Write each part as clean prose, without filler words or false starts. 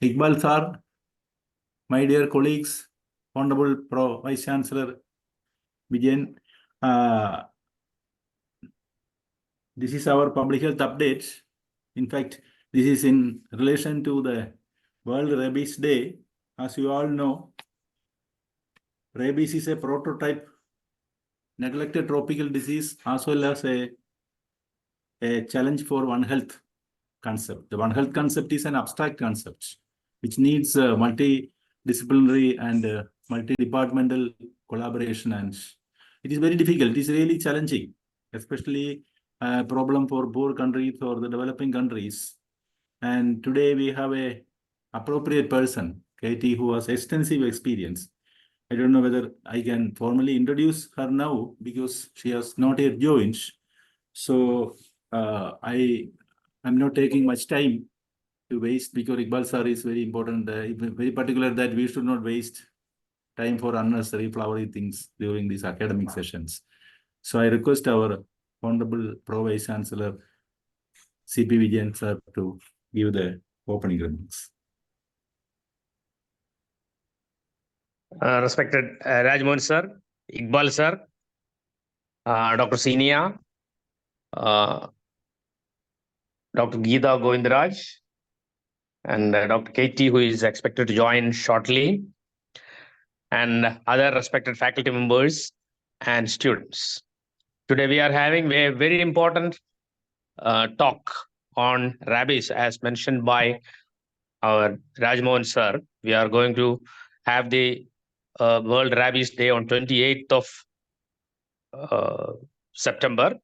Iqbal sir, my dear colleagues, Honorable Pro Vice Chancellor Vijayan, this is our public health update. In fact, this is in relation to the World Rabies Day. As you all know, rabies is a prototype neglected tropical disease as well as a challenge for One Health concept. The One Health concept is an abstract concept which needs multidisciplinary and multi-departmental collaboration, and it is very difficult. It is really challenging, especially a problem for poor countries or the developing countries. And today we have a appropriate person, Katie, who has extensive experience. I don't know whether I can formally introduce her now because she has not yet joined. So I'm not taking much time to waste because Iqbal sir is very important, very particular that we should not waste time for unnecessary flowery things during these academic sessions. So I request our Honorable Pro Vice Chancellor C.P. Vijayan sir to give the opening remarks. Respected Rajmohan sir, Iqbal sir, Dr. Senior, Dr. Geeta Govindaraj, and Dr. Katie, who is expected to join shortly, and other respected faculty members and students. Today we are having a very important talk on rabies, as mentioned by our Rajmohan sir. We are going to have the World Rabies Day on 28th of September.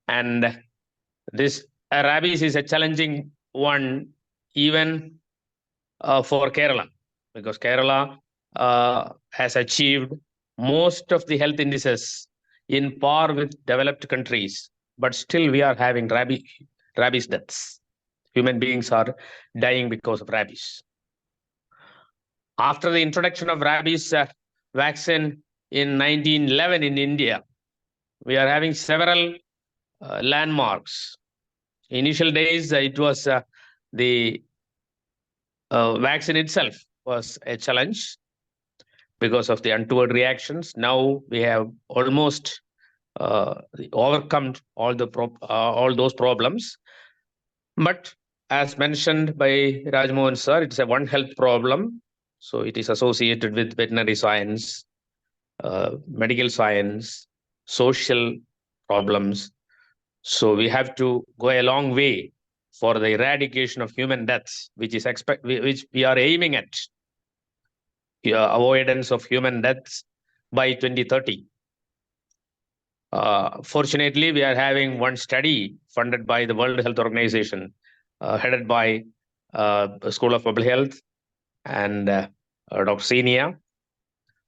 And this rabies is a challenging one even for Kerala, because Kerala has achieved most of the health indices in par with developed countries, but still we are having rabies deaths. Human beings are dying because of rabies. After the introduction of rabies vaccine in 1911 in India, we are having several landmarks. Initial days, it was the vaccine itself was a challenge because of the untoward reactions. Now we have almost overcome all those problems. But as mentioned by Rajmohan sir, it's a One Health problem. So it is associated with veterinary science, medical science, social problems. So we have to go a long way for the eradication of human deaths, which we are aiming at, avoidance of human deaths by 2030. Fortunately, we are having one study funded by the World Health Organization, headed by School of Public Health and Dr. Senior.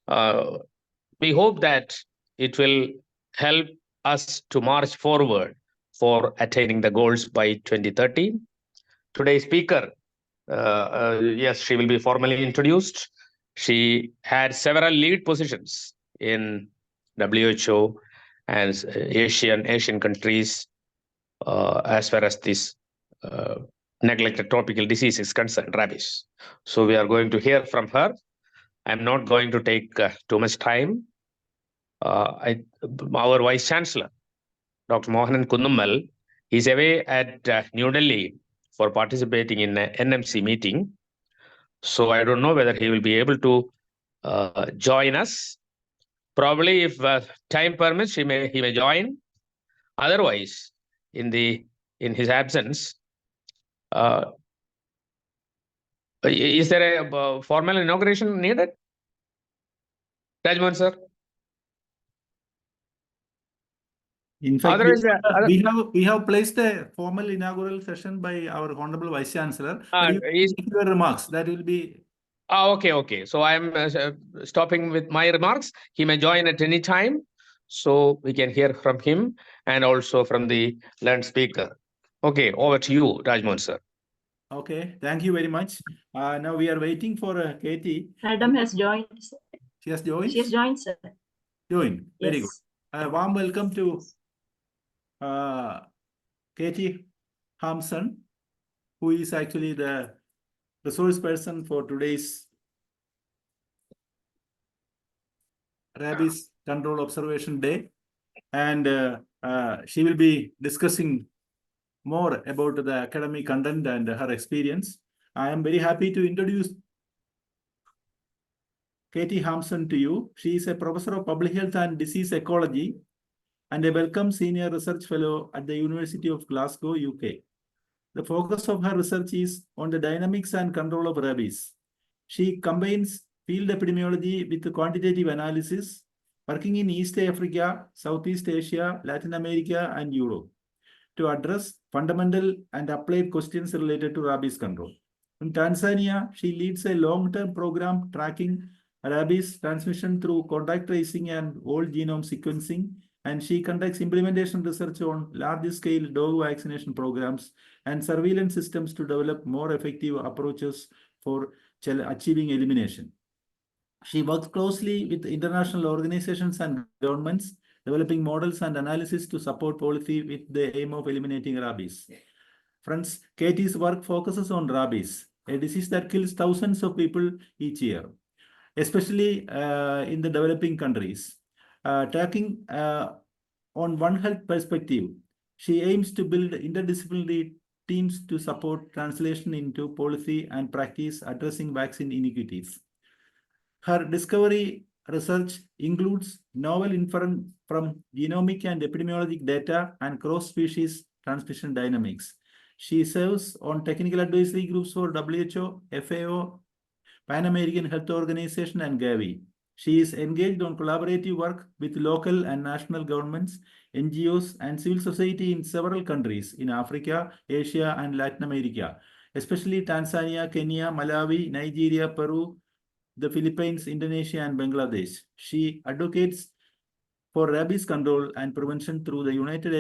We hope that it will help us to march forward for attaining the goals by 2030. Today's speaker, yes, she will be formally introduced. She had several lead positions in WHO and Asian countries as far as this neglected tropical disease is concerned, rabies. So we are going to hear from her. I'm not going to take too much time. Our Vice Chancellor, Dr. Mohanan Kundumal, is away at New Delhi for participating in an NMC meeting. So I don't know whether he will be able to join us. Probably, if time permits, he may join. Otherwise, in his absence, is there a formal inauguration needed? Rajmohan sir. In fact, we have placed a formal inaugural session by our Honorable Vice Chancellor. Your remarks, that will be... Okay. So I am stopping with my remarks. He may join at any time, so we can hear from him and also from the learned speaker. Okay, over to you, Rajmohan sir. Okay, thank you very much. Now we are waiting for Katie. Madam has joined. She has joined? She has joined, sir. Joined. Very yes. Good. Warm welcome to Katie Hampson, who is actually the resource person for today's Rabies Control Observation Day. And she will be discussing more about the academic content and her experience. I am very happy to introduce Katie Hampson to you. She is a professor of public health and disease ecology and a welcome senior research fellow at the University of Glasgow, UK. The focus of her research is on the dynamics and control of rabies. She combines field epidemiology with quantitative analysis, working in East Africa, Southeast Asia, Latin America, and Europe to address fundamental and applied questions related to rabies control. In Tanzania, she leads a long-term program tracking rabies transmission through contact tracing and whole genome sequencing, and she conducts implementation research on large-scale dog vaccination programs and surveillance systems to develop more effective approaches for achieving elimination. She works closely with international organizations and governments, developing models and analysis to support policy with the aim of eliminating rabies. Friends, Katie's work focuses on rabies, a disease that kills thousands of people each year, especially in the developing countries. Taking on One Health perspective, she aims to build interdisciplinary teams to support translation into policy and practice addressing vaccine inequities. Her discovery research includes novel inference from genomic and epidemiologic data and cross-species transmission dynamics. She serves on technical advisory groups for WHO, FAO, Pan American Health Organization, and Gavi. She is engaged on collaborative work with local and national governments, NGOs, and civil society in several countries in Africa, Asia, and Latin America, especially Tanzania, Kenya, Malawi, Nigeria, Peru, the Philippines, Indonesia, and Bangladesh. She advocates for rabies control and prevention through the United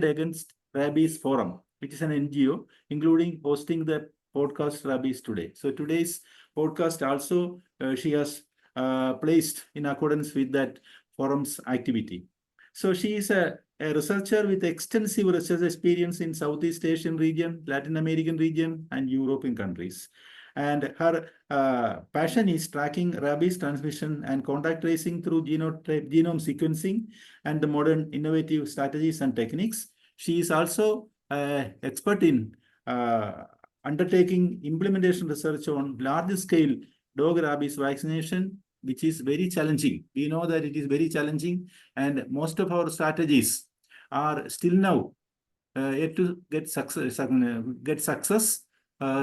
Against Rabies Forum, which is an NGO, including hosting the podcast Rabies Today. So today's podcast also she has placed in accordance with that forum's activity. So she is a researcher with extensive research experience in Southeast Asian region, Latin American region, and European countries. And her passion is tracking rabies transmission and contact tracing through genome sequencing and the modern innovative strategies and techniques. She is also an expert in undertaking implementation research on large-scale dog rabies vaccination, which is very challenging. We know that it is very challenging, and most of our strategies are still now yet to get success.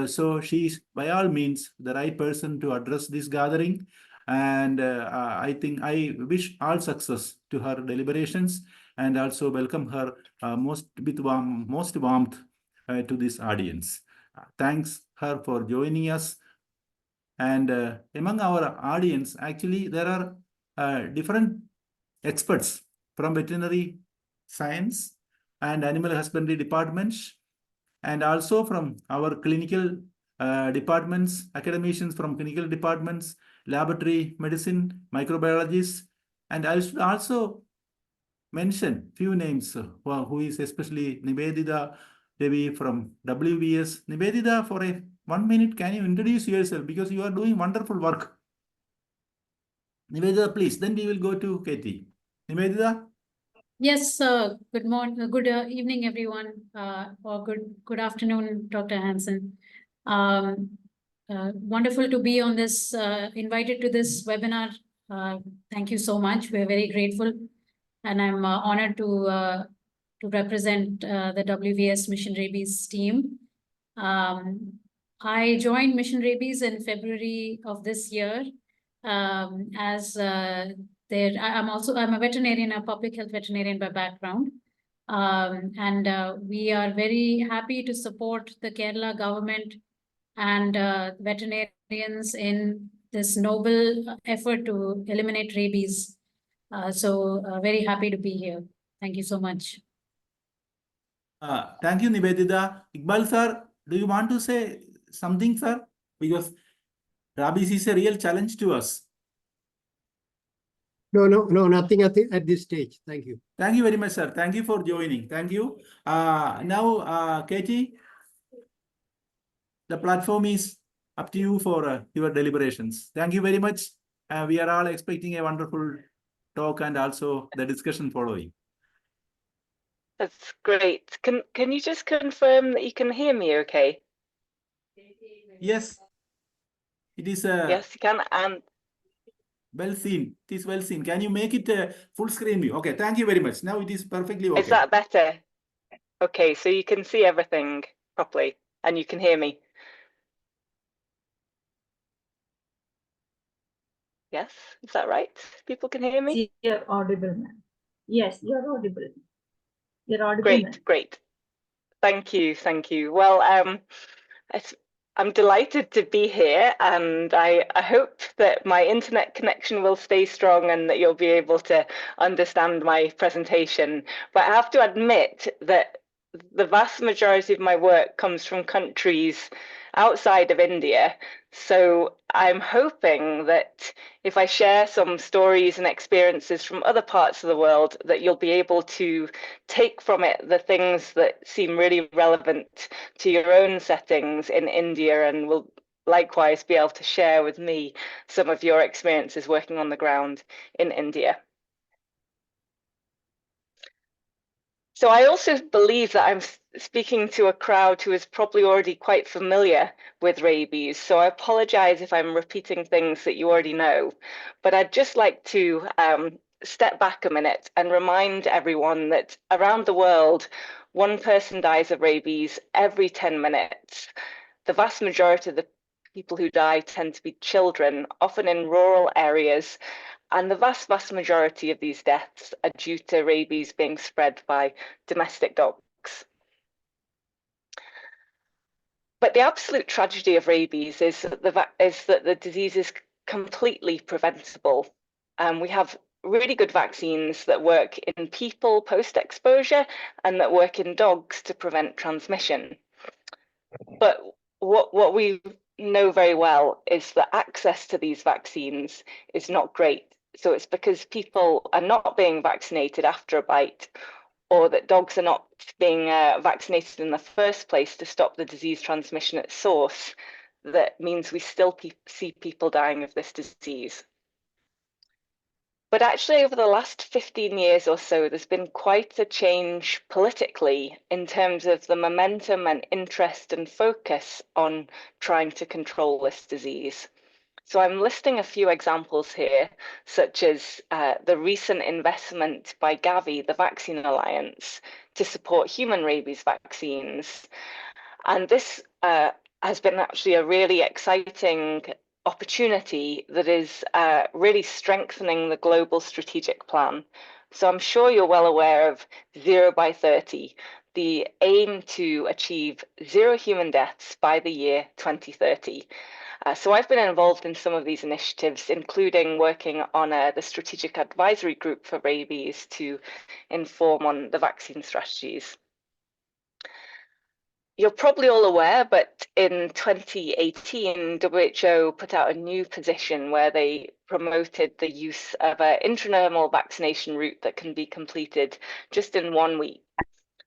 So she is by all means the right person to address this gathering, and I think I wish all success to her deliberations, and also welcome her most warmth to this audience. Thanks her for joining us. And among our audience, actually, there are different experts from veterinary science and animal husbandry departments, and also from our clinical departments, academicians from clinical departments, laboratory medicine, microbiologists, and I should also mention few names who is especially Nivedita Devi from WVS. Nivedita, for 1 minute, can you introduce yourself, because you are doing wonderful work. Nivedita, please. Then we will go to Katie. Nivedita? Yes, good morning, good evening, everyone, or good afternoon, Dr. Hansen. Wonderful to be on this, invited to this webinar. Thank you so much. We're very grateful, and I'm honored to represent the WVS Mission Rabies team. I joined Mission Rabies in February of this year as I'm a veterinarian, a public health veterinarian by background. We are very happy to support the Kerala government and veterinarians in this noble effort to eliminate rabies. Very happy to be here. Thank you so much. Thank you, Nivedita. Iqbal sir, do you want to say something, sir? Because rabies is a real challenge to us. No, nothing at this stage. Thank you. Thank you very much, sir. Thank you for joining. Thank you. Now, Katie. the platform is up to you for your deliberations. Thank you very much. We are all expecting a wonderful talk and also the discussion following. That's great. Can you just confirm that you can hear me okay? Yes, it is Yes, you can. And well seen. It is well seen. Can you make it full screen view? Okay, thank you very much. Now it is perfectly okay. is that better? Okay, so you can see everything properly and you can hear me. Yes, is that right? People can hear me? You're audible, ma'am. Yes, you're audible. You're audible, ma'am. Great. Thank you. Well, I'm delighted to be here, and I hope that my internet connection will stay strong and that you'll be able to understand my presentation. But I have to admit that the vast majority of my work comes from countries outside of India. So I'm hoping that if I share some stories and experiences from other parts of the world, that you'll be able to take from it the things that seem really relevant to your own settings in India, and will likewise be able to share with me some of your experiences working on the ground in India. So I also believe that I'm speaking to a crowd who is probably already quite familiar with rabies. So I apologize if I'm repeating things that you already know, but I'd just like to step back a minute and remind everyone that around the world, one person dies of rabies every 10 minutes. The vast majority of the people who die tend to be children, often in rural areas. And the vast majority of these deaths are due to rabies being spread by domestic dogs. But the absolute tragedy of rabies is that the disease is completely preventable. We have really good vaccines that work in people post-exposure and that work in dogs to prevent transmission. But what we know very well is that access to these vaccines is not great. So it's because people are not being vaccinated after a bite, or that dogs are not being vaccinated in the first place to stop the disease transmission at source, that means we still see people dying of this disease. But actually, over the last 15 years or so, there's been quite a change politically in terms of the momentum and interest and focus on trying to control this disease. So I'm listing a few examples here, such as the recent investment by Gavi, the Vaccine Alliance, to support human rabies vaccines. And this has been actually a really exciting opportunity that is really strengthening the global strategic plan. So I'm sure you're well aware of 0 by 30, the aim to achieve 0 human deaths by the year 2030. So I've been involved in some of these initiatives, including working on the strategic advisory group for rabies to inform on the vaccine strategies. You're probably all aware, but in 2018, WHO put out a new position where they promoted the use of an intradermal vaccination route that can be completed just in 1 week.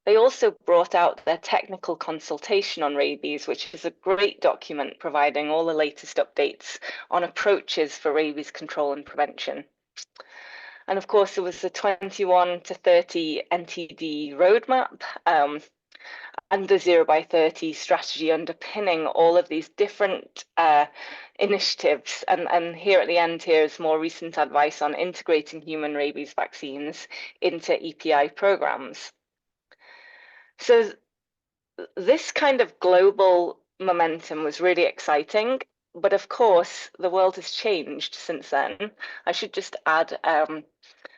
They also brought out their technical consultation on rabies, which is a great document providing all the latest updates on approaches for rabies control and prevention. And of course, there was the 21 to 30 NTD roadmap and the 0 by 30 strategy underpinning all of these different initiatives. And here at the end here is more recent advice on integrating human rabies vaccines into EPI programs. So this kind of global momentum was really exciting, but of course the world has changed since then. I should just add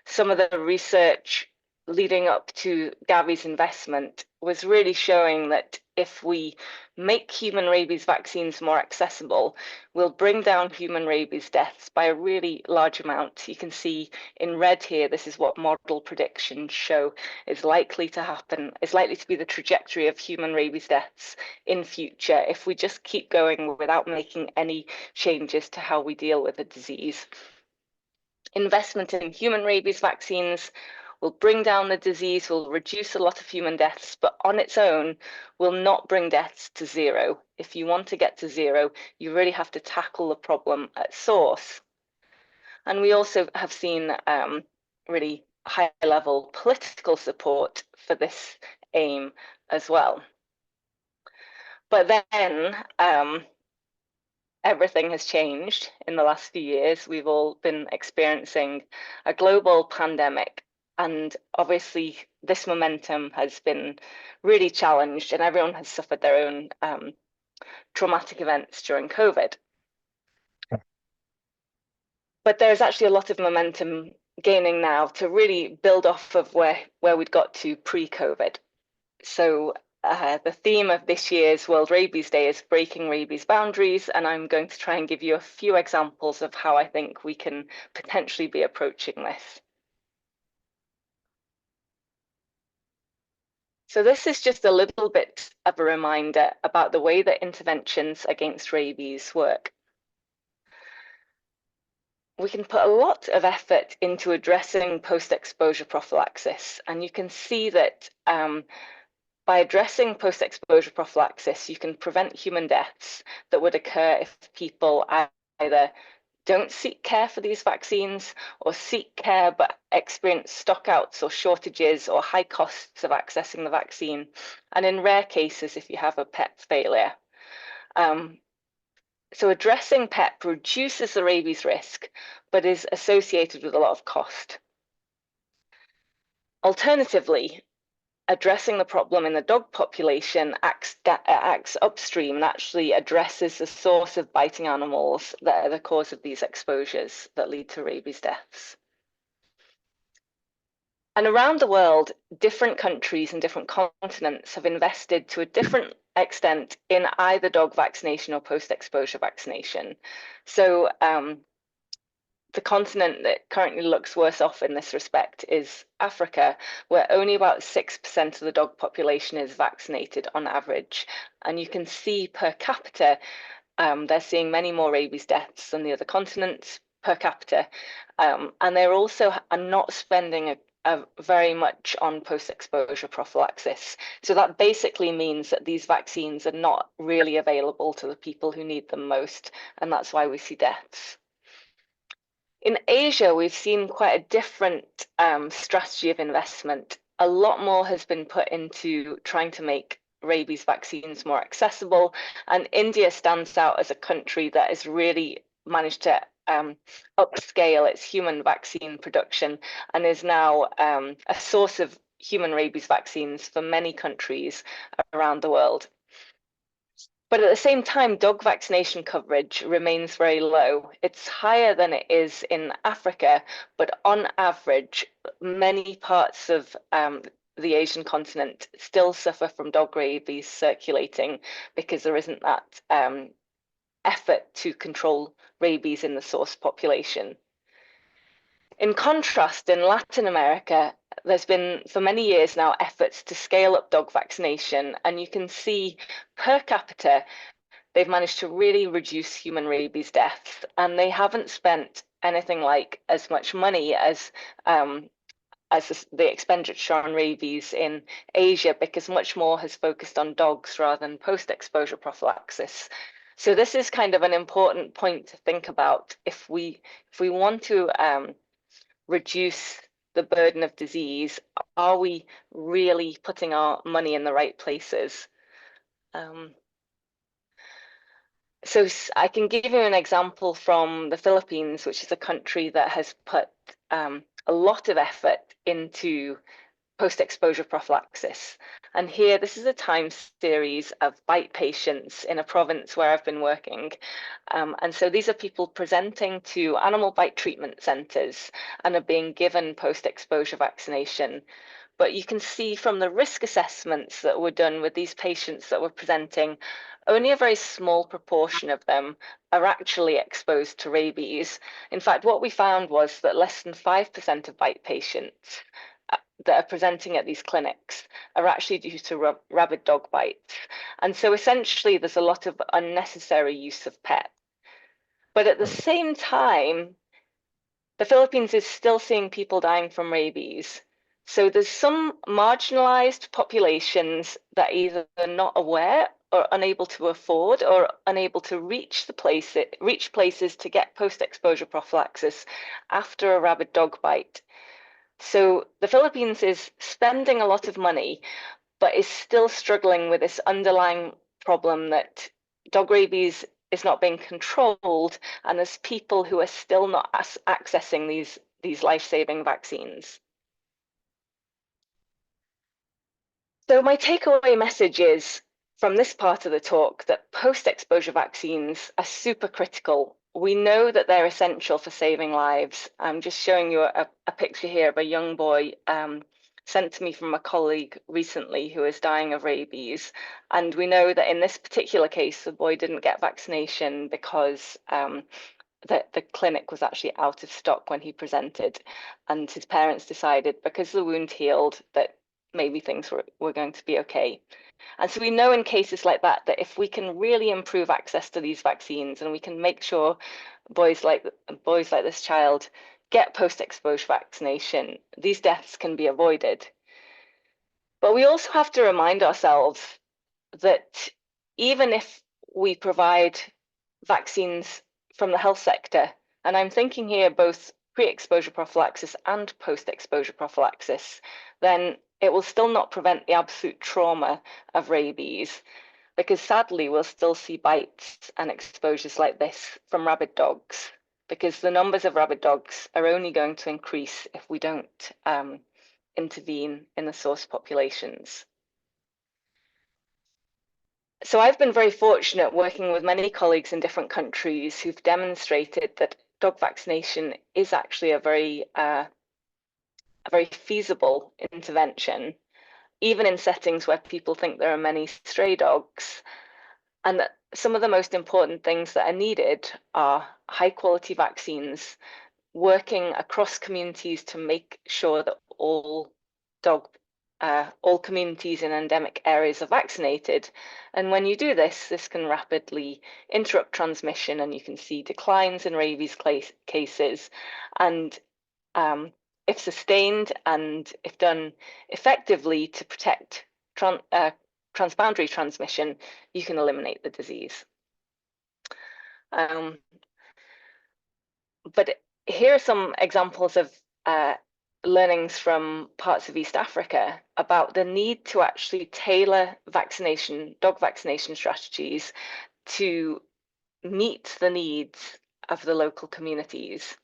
some of the research leading up to Gavi's investment was really showing that if we make human rabies vaccines more accessible, we'll bring down human rabies deaths by a really large amount. You can see in red here, this is what model predictions show is likely to happen, is likely to be the trajectory of human rabies deaths in future if we just keep going without making any changes to how we deal with the disease. Investment in human rabies vaccines will bring down the disease, will reduce a lot of human deaths, but on its own will not bring deaths to zero. If you want to get to zero, you really have to tackle the problem at source. And we also have seen really high-level political support for this aim as well. But then everything has changed in the last few years. We've all been experiencing a global pandemic, and obviously this momentum has been really challenged, and everyone has suffered their own traumatic events during COVID. But there's actually a lot of momentum gaining now to really build off of where we'd got to pre-COVID. So the theme of this year's World Rabies Day is breaking rabies boundaries, and I'm going to try and give you a few examples of how I think we can potentially be approaching this. So this is just a little bit of a reminder about the way that interventions against rabies work. We can put a lot of effort into addressing post-exposure prophylaxis, and you can see that by addressing post-exposure prophylaxis, you can prevent human deaths that would occur if people either don't seek care for these vaccines or seek care but experience stockouts or shortages or high costs of accessing the vaccine, and in rare cases if you have a PEP failure. So addressing PEP reduces the rabies risk, but is associated with a lot of cost. Alternatively, addressing the problem in the dog population acts upstream and actually addresses the source of biting animals that are the cause of these exposures that lead to rabies deaths. And around the world, different countries and different continents have invested to a different extent in either dog vaccination or post-exposure vaccination. So the continent that currently looks worse off in this respect is Africa, where only about 6% of the dog population is vaccinated on average. And you can see per capita, they're seeing many more rabies deaths than the other continents per capita. And they're also not spending very much on post-exposure prophylaxis. So that basically means that these vaccines are not really available to the people who need them most, and that's why we see deaths. In Asia, we've seen quite a different strategy of investment. A lot more has been put into trying to make rabies vaccines more accessible, and India stands out as a country that has really managed to upscale its human vaccine production and is now a source of human rabies vaccines for many countries around the world. But at the same time, dog vaccination coverage remains very low. It's higher than it is in Africa, but on average, many parts of the Asian continent still suffer from dog rabies circulating because there isn't that effort to control rabies in the source population. In contrast, in Latin America, there's been for many years now efforts to scale up dog vaccination, and you can see per capita they've managed to really reduce human rabies deaths, and they haven't spent anything like as much money as the expenditure on rabies in Asia, because much more has focused on dogs rather than post-exposure prophylaxis. So this is kind of an important point to think about if we want to reduce the burden of disease. Are we really putting our money in the right places? So I can give you an example from the Philippines, which is a country that has put a lot of effort into post-exposure prophylaxis. And here, this is a time series of bite patients in a province where I've been working. And so these are people presenting to animal bite treatment centres and are being given post-exposure vaccination. But you can see from the risk assessments that were done with these patients that were presenting, only a very small proportion of them are actually exposed to rabies. In fact, what we found was that less than 5% of bite patients that are presenting at these clinics are actually due to rabid dog bites. And so essentially there's a lot of unnecessary use of PEP. But at the same time, the Philippines is still seeing people dying from rabies. So there's some marginalized populations that are either not aware or unable to afford or unable to reach places to get post-exposure prophylaxis after a rabid dog bite. So the Philippines is spending a lot of money, but is still struggling with this underlying problem that dog rabies is not being controlled, and there's people who are still not accessing these life-saving vaccines. So my takeaway message is from this part of the talk that post-exposure vaccines are super critical. We know that they're essential for saving lives. I'm just showing you a picture here of a young boy sent to me from a colleague recently who is dying of rabies. And we know that in this particular case, the boy didn't get vaccination because the clinic was actually out of stock when he presented. And his parents decided, because the wound healed, that maybe things were going to be okay. And so we know in cases like that, that if we can really improve access to these vaccines and we can make sure boys like this child get post-exposure vaccination, these deaths can be avoided. But we also have to remind ourselves that even if we provide vaccines from the health sector, and I'm thinking here both pre-exposure prophylaxis and post-exposure prophylaxis, then it will still not prevent the absolute trauma of rabies, because sadly we'll still see bites and exposures like this from rabid dogs, because the numbers of rabid dogs are only going to increase if we don't intervene in the source populations. So I've been very fortunate working with many colleagues in different countries who've demonstrated that dog vaccination is actually a very feasible intervention, even in settings where people think there are many stray dogs, and that some of the most important things that are needed are high quality vaccines, working across communities to make sure that all communities in endemic areas are vaccinated. And when you do this, this can rapidly interrupt transmission, and you can see declines in rabies cases. And if sustained and if done effectively to protect transboundary transmission, you can eliminate the disease. But here are some examples of learnings from parts of East Africa about the need to actually tailor dog vaccination strategies to meet the needs of the local communities.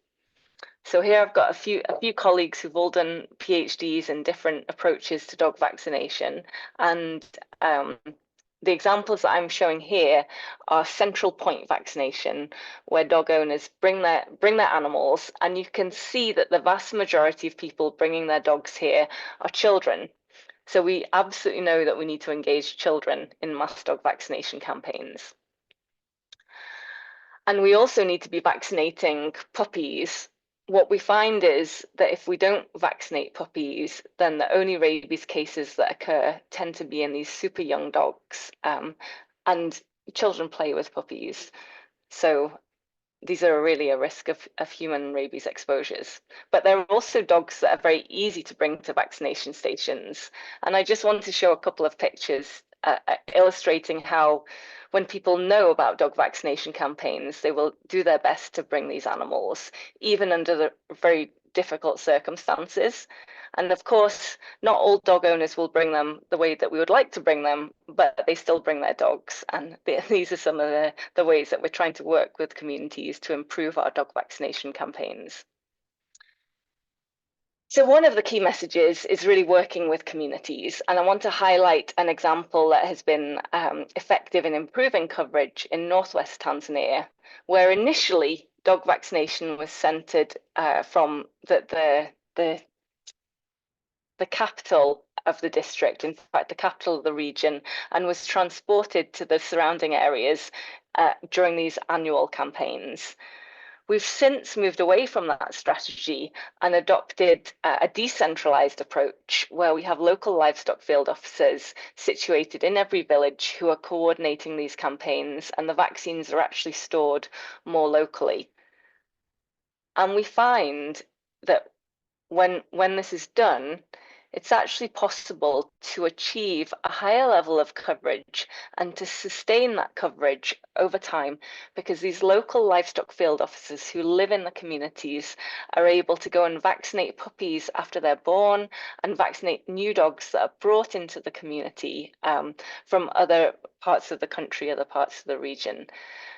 So here I've got a few colleagues who've all done PhDs in different approaches to dog vaccination, and the examples that I'm showing here are central point vaccination, where dog owners bring their animals, and you can see that the vast majority of people bringing their dogs here are children. So we absolutely know that we need to engage children in mass dog vaccination campaigns. And we also need to be vaccinating puppies. What we find is that if we don't vaccinate puppies, then the only rabies cases that occur tend to be in these super young dogs, and children play with puppies. So these are really a risk of human rabies exposures. But there are also dogs that are very easy to bring to vaccination stations. And I just want to show a couple of pictures illustrating how when people know about dog vaccination campaigns, they will do their best to bring these animals, even under the very difficult circumstances. And of course, not all dog owners will bring them the way that we would like to bring them, but they still bring their dogs. And these are some of the ways that we're trying to work with communities to improve our dog vaccination campaigns. So one of the key messages is really working with communities, and I want to highlight an example that has been effective in improving coverage in northwest Tanzania, where initially dog vaccination was centered from the capital of the district, in fact the capital of the region, and was transported to the surrounding areas during these annual campaigns. We've since moved away from that strategy and adopted a decentralized approach where we have local livestock field officers situated in every village who are coordinating these campaigns, and the vaccines are actually stored more locally. And we find that when this is done, it's actually possible to achieve a higher level of coverage and to sustain that coverage over time, because these local livestock field officers who live in the communities are able to go and vaccinate puppies after they're born and vaccinate new dogs that are brought into the community from other parts of the country, other parts of the region.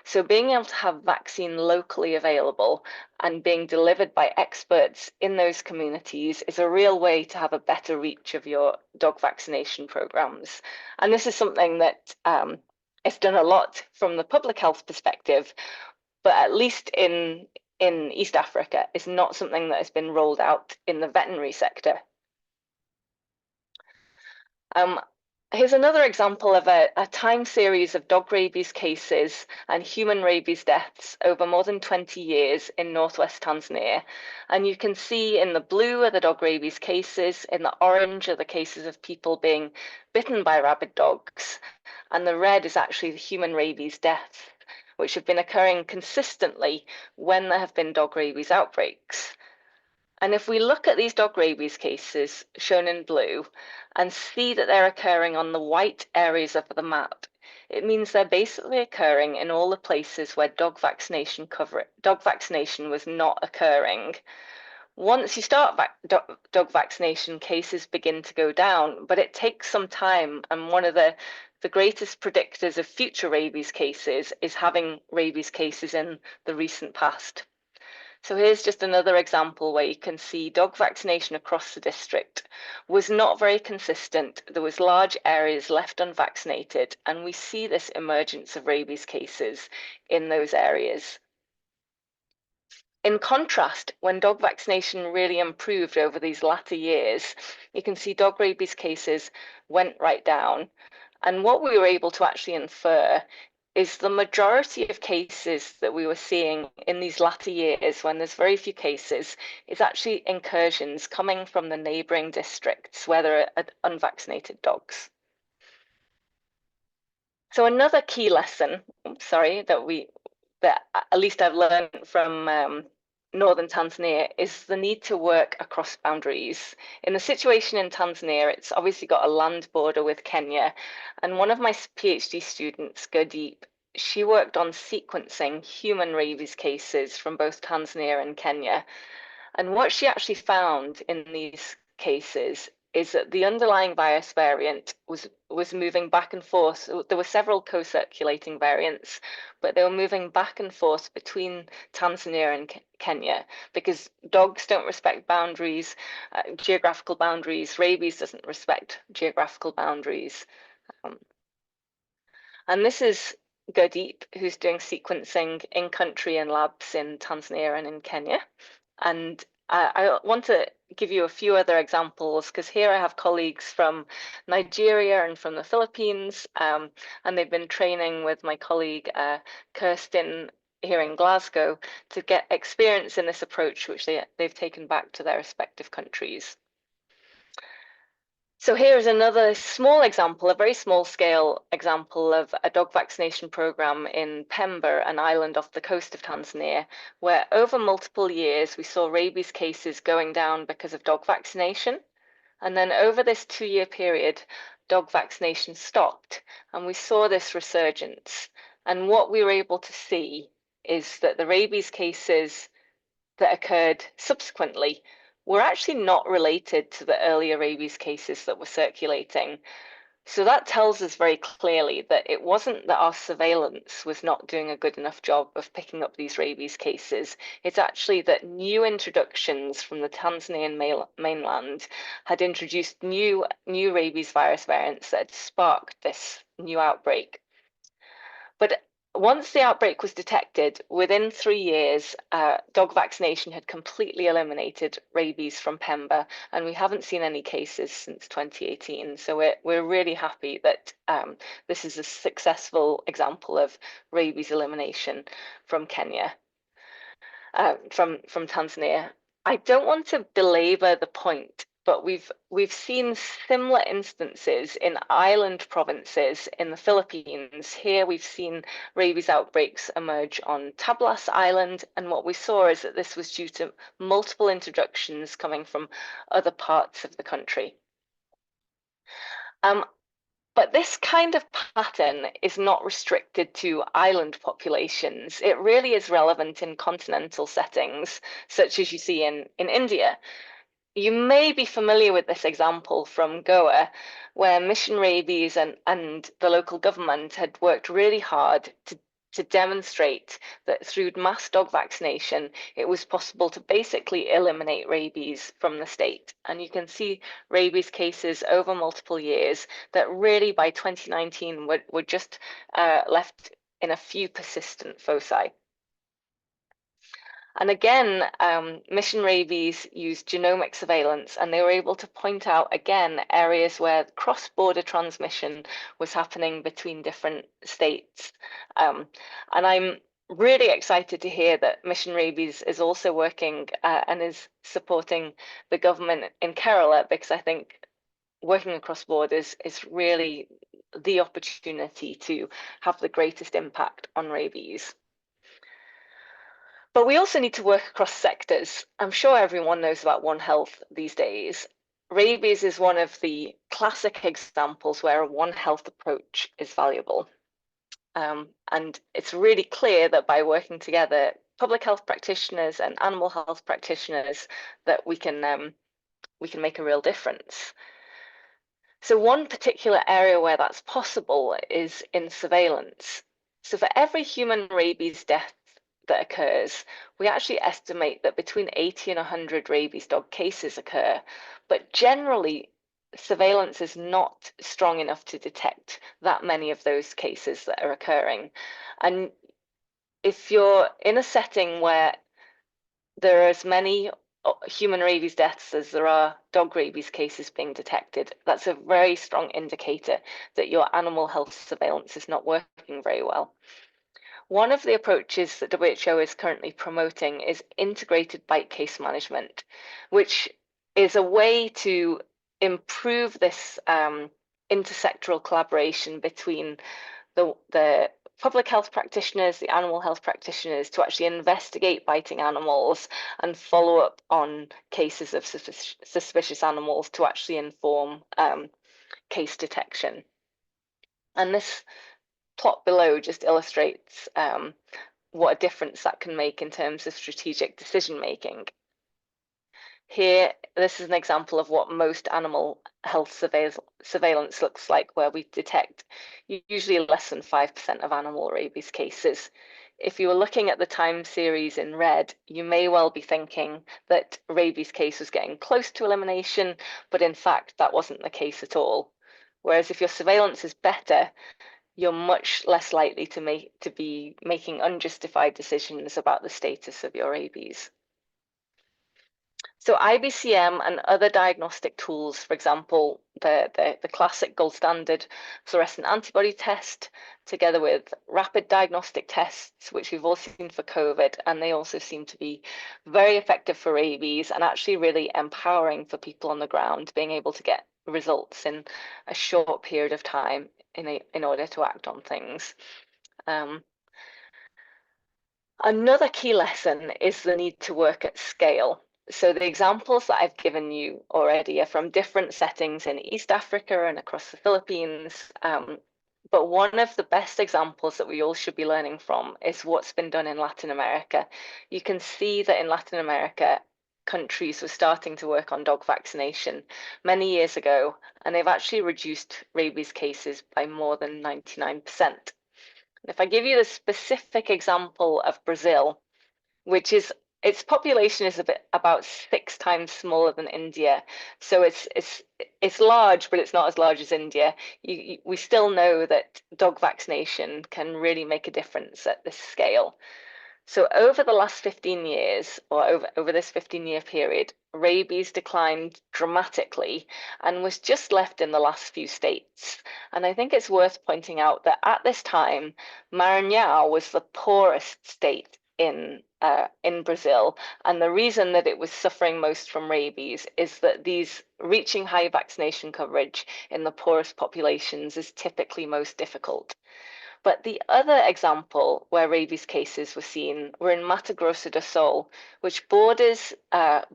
So being able to have vaccine locally available and being delivered by experts in those communities is a real way to have a better reach of your dog vaccination programs. And this is something that is done a lot from the public health perspective, but at least in East Africa is not something that has been rolled out in the veterinary sector. Here's another example of a time series of dog rabies cases and human rabies deaths over more than 20 years in northwest Tanzania. And you can see in the blue are the dog rabies cases, in the orange are the cases of people being bitten by rabid dogs, and the red is actually the human rabies deaths, which have been occurring consistently when there have been dog rabies outbreaks. And if we look at these dog rabies cases shown in blue and see that they're occurring on the white areas of the map, it means they're basically occurring in all the places where dog vaccination was not occurring. Once you start dog vaccination, cases begin to go down, but it takes some time. And one of the greatest predictors of future rabies cases is having rabies cases in the recent past. So here's just another example where you can see dog vaccination across the district was not very consistent. There was large areas left unvaccinated, and we see this emergence of rabies cases in those areas. In contrast, when dog vaccination really improved over these latter years, you can see dog rabies cases went right down. And what we were able to actually infer is the majority of cases that we were seeing in these latter years, when there's very few cases, is actually incursions coming from the neighbouring districts where there are unvaccinated dogs. So another key lesson, that at least I've learned from northern Tanzania is the need to work across boundaries. In the situation in Tanzania, it's obviously got a land border with Kenya, and one of my PhD students, Gurdeep, she worked on sequencing human rabies cases from both Tanzania and Kenya. And what she actually found in these cases is that the underlying virus variant was moving back and forth. There were several co-circulating variants, but they were moving back and forth between Tanzania and Kenya, because dogs don't respect boundaries, geographical boundaries. Rabies doesn't respect geographical boundaries. And this is Gurdeep, who's doing sequencing in country in labs in Tanzania and in Kenya. And I want to give you a few other examples, because here I have colleagues from Nigeria and from the Philippines, and they've been training with my colleague Kirsten here in Glasgow to get experience in this approach, which they've taken back to their respective countries. So here's another small example, a very small scale example of a dog vaccination program in Pemba, an island off the coast of Tanzania, where over multiple years we saw rabies cases going down because of dog vaccination. And then over this 2-year period, dog vaccination stopped, and we saw this resurgence. And what we were able to see is that the rabies cases that occurred subsequently were actually not related to the earlier rabies cases that were circulating. So that tells us very clearly that it wasn't that our surveillance was not doing a good enough job of picking up these rabies cases. It's actually that new introductions from the Tanzanian mainland had introduced new rabies virus variants that had sparked this new outbreak. But once the outbreak was detected, within 3 years, dog vaccination had completely eliminated rabies from Pemba, and we haven't seen any cases since 2018. So we're really happy that this is a successful example of rabies elimination from Kenya, from Tanzania. I don't want to belabor the point, but we've seen similar instances in island provinces in the Philippines. Here we've seen rabies outbreaks emerge on Tablas Island, and what we saw is that this was due to multiple introductions coming from other parts of the country. But this kind of pattern is not restricted to island populations. It really is relevant in continental settings, such as you see in India. You may be familiar with this example from Goa, where Mission Rabies and the local government had worked really hard to demonstrate that through mass dog vaccination, it was possible to basically eliminate rabies from the state. And you can see rabies cases over multiple years that really by 2019 were just left in a few persistent foci. And again, Mission Rabies used genomic surveillance, and they were able to point out, again, areas where cross-border transmission was happening between different states. And I'm really excited to hear that Mission Rabies is also working and is supporting the government in Kerala, because I think working across borders is really the opportunity to have the greatest impact on rabies. But we also need to work across sectors. I'm sure everyone knows about One Health these days. Rabies is one of the classic examples where a One Health approach is valuable. And it's really clear that by working together, public health practitioners and animal health practitioners, that we can make a real difference. So one particular area where that's possible is in surveillance. So for every human rabies death that occurs, we actually estimate that between 80 and 100 rabies dog cases occur, but generally surveillance is not strong enough to detect that many of those cases that are occurring. And if you're in a setting where there are as many human rabies deaths as there are dog rabies cases being detected, that's a very strong indicator that your animal health surveillance is not working very well. One of the approaches that WHO is currently promoting is integrated bite case management, which is a way to improve this intersectoral collaboration between the public health practitioners, the animal health practitioners, to actually investigate biting animals and follow up on cases of suspicious animals to actually inform case detection. And this plot below just illustrates what a difference that can make in terms of strategic decision making. Here, this is an example of what most animal health surveillance looks like, where we detect usually less than 5% of animal rabies cases. If you were looking at the time series in red, you may well be thinking that rabies case was getting close to elimination, but in fact, that wasn't the case at all. Whereas if your surveillance is better, you're much less likely to be making unjustified decisions about the status of your rabies. So IBCM and other diagnostic tools, for example, the classic gold standard fluorescent antibody test, together with rapid diagnostic tests, which we've all seen for COVID, and they also seem to be very effective for rabies and actually really empowering for people on the ground, being able to get results in a short period of time in order to act on things. Another key lesson is the need to work at scale. So the examples that I've given you already are from different settings in East Africa and across the Philippines. But one of the best examples that we all should be learning from is what's been done in Latin America. You can see that in Latin America, countries were starting to work on dog vaccination many years ago, and they've actually reduced rabies cases by more than 99%. If I give you the specific example of Brazil, which is its population is about 6 times smaller than India, so it's large, but it's not as large as India. We still know that dog vaccination can really make a difference at this scale. So over the last 15 years, or over this 15-year period, rabies declined dramatically and was just left in the last few states. And I think it's worth pointing out that at this time, Maranhão was the poorest state in in Brazil. And the reason that it was suffering most from rabies is that reaching high vaccination coverage in the poorest populations is typically most difficult. But the other example where rabies cases were seen were in Mato Grosso do Sul, which borders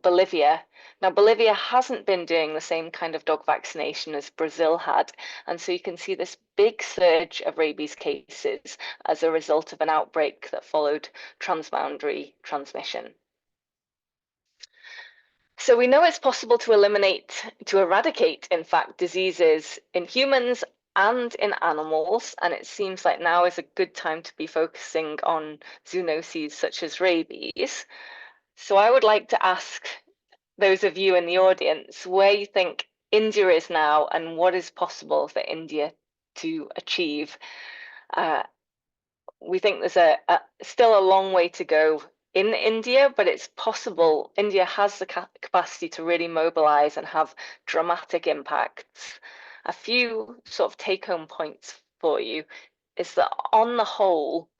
Bolivia. Now, Bolivia hasn't been doing the same kind of dog vaccination as Brazil had, and so you can see this big surge of rabies cases as a result of an outbreak that followed transboundary transmission. So we know it's possible to eradicate, in fact, diseases in humans and in animals, and it seems like now is a good time to be focusing on zoonoses such as rabies. So I would like to ask those of you in the audience where you think India is now and what is possible for India to achieve. We think there's still a long way to go in India, but it's possible. India has the capacity to really mobilize and have dramatic impacts. A few sort of take-home points for you is that on the whole,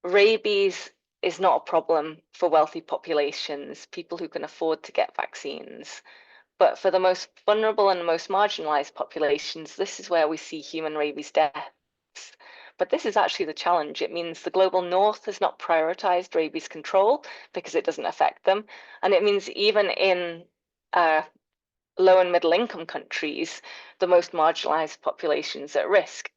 rabies is not a problem for wealthy populations, people who can afford to get vaccines. But for the most vulnerable and most marginalized populations, this is where we see human rabies deaths. But this is actually the challenge. It means the global north has not prioritized rabies control because it doesn't affect them. And it means even in low and middle income countries, the most marginalized populations at risk.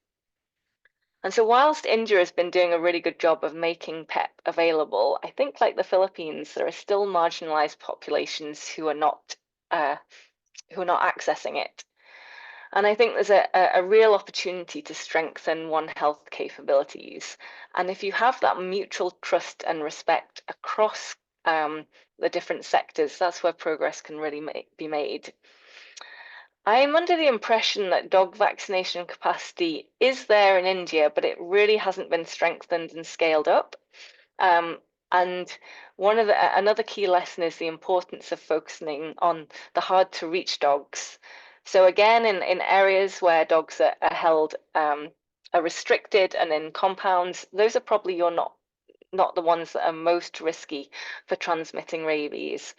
And so whilst India has been doing a really good job of making PEP available, I think like the Philippines, there are still marginalized populations who are not accessing it. And I think there's a real opportunity to strengthen One Health capabilities. And if you have that mutual trust and respect across the different sectors, that's where progress can really be made. I'm under the impression that dog vaccination capacity is there in India, but it really hasn't been strengthened and scaled up. And another key lesson is the importance of focusing on the hard to reach dogs. So again, in areas where dogs are held, are restricted and in compounds, those are probably not the ones that are most risky for transmitting rabies.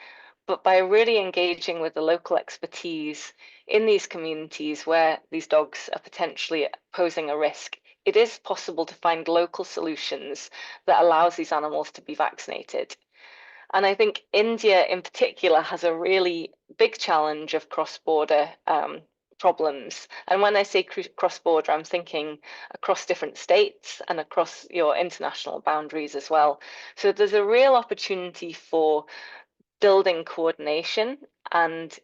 But by really engaging with the local expertise in these communities where these dogs are potentially posing a risk, it is possible to find local solutions that allows these animals to be vaccinated. And I think India in particular has a really big challenge of cross-border problems. And when I say cross-border, I'm thinking across different states and across your international boundaries as well. So there's a real opportunity for building coordination, and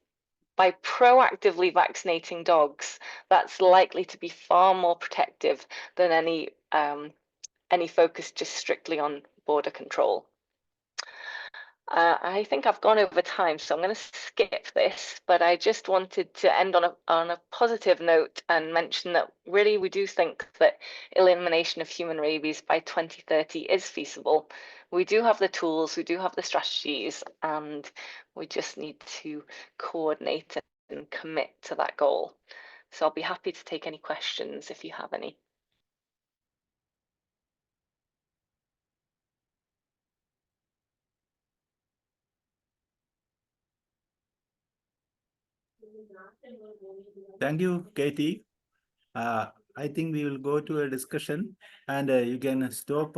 by proactively vaccinating dogs, that's likely to be far more protective than any focus just strictly on border control. I think I've gone over time, so I'm going to skip this, but I just wanted to end on a positive note and mention that really we do think that elimination of human rabies by 2030 is feasible. We do have the tools, we do have the strategies, and we just need to coordinate and commit to that goal. So I'll be happy to take any questions if you have any. Thank you, Katie. I think we will go to a discussion, and you can stop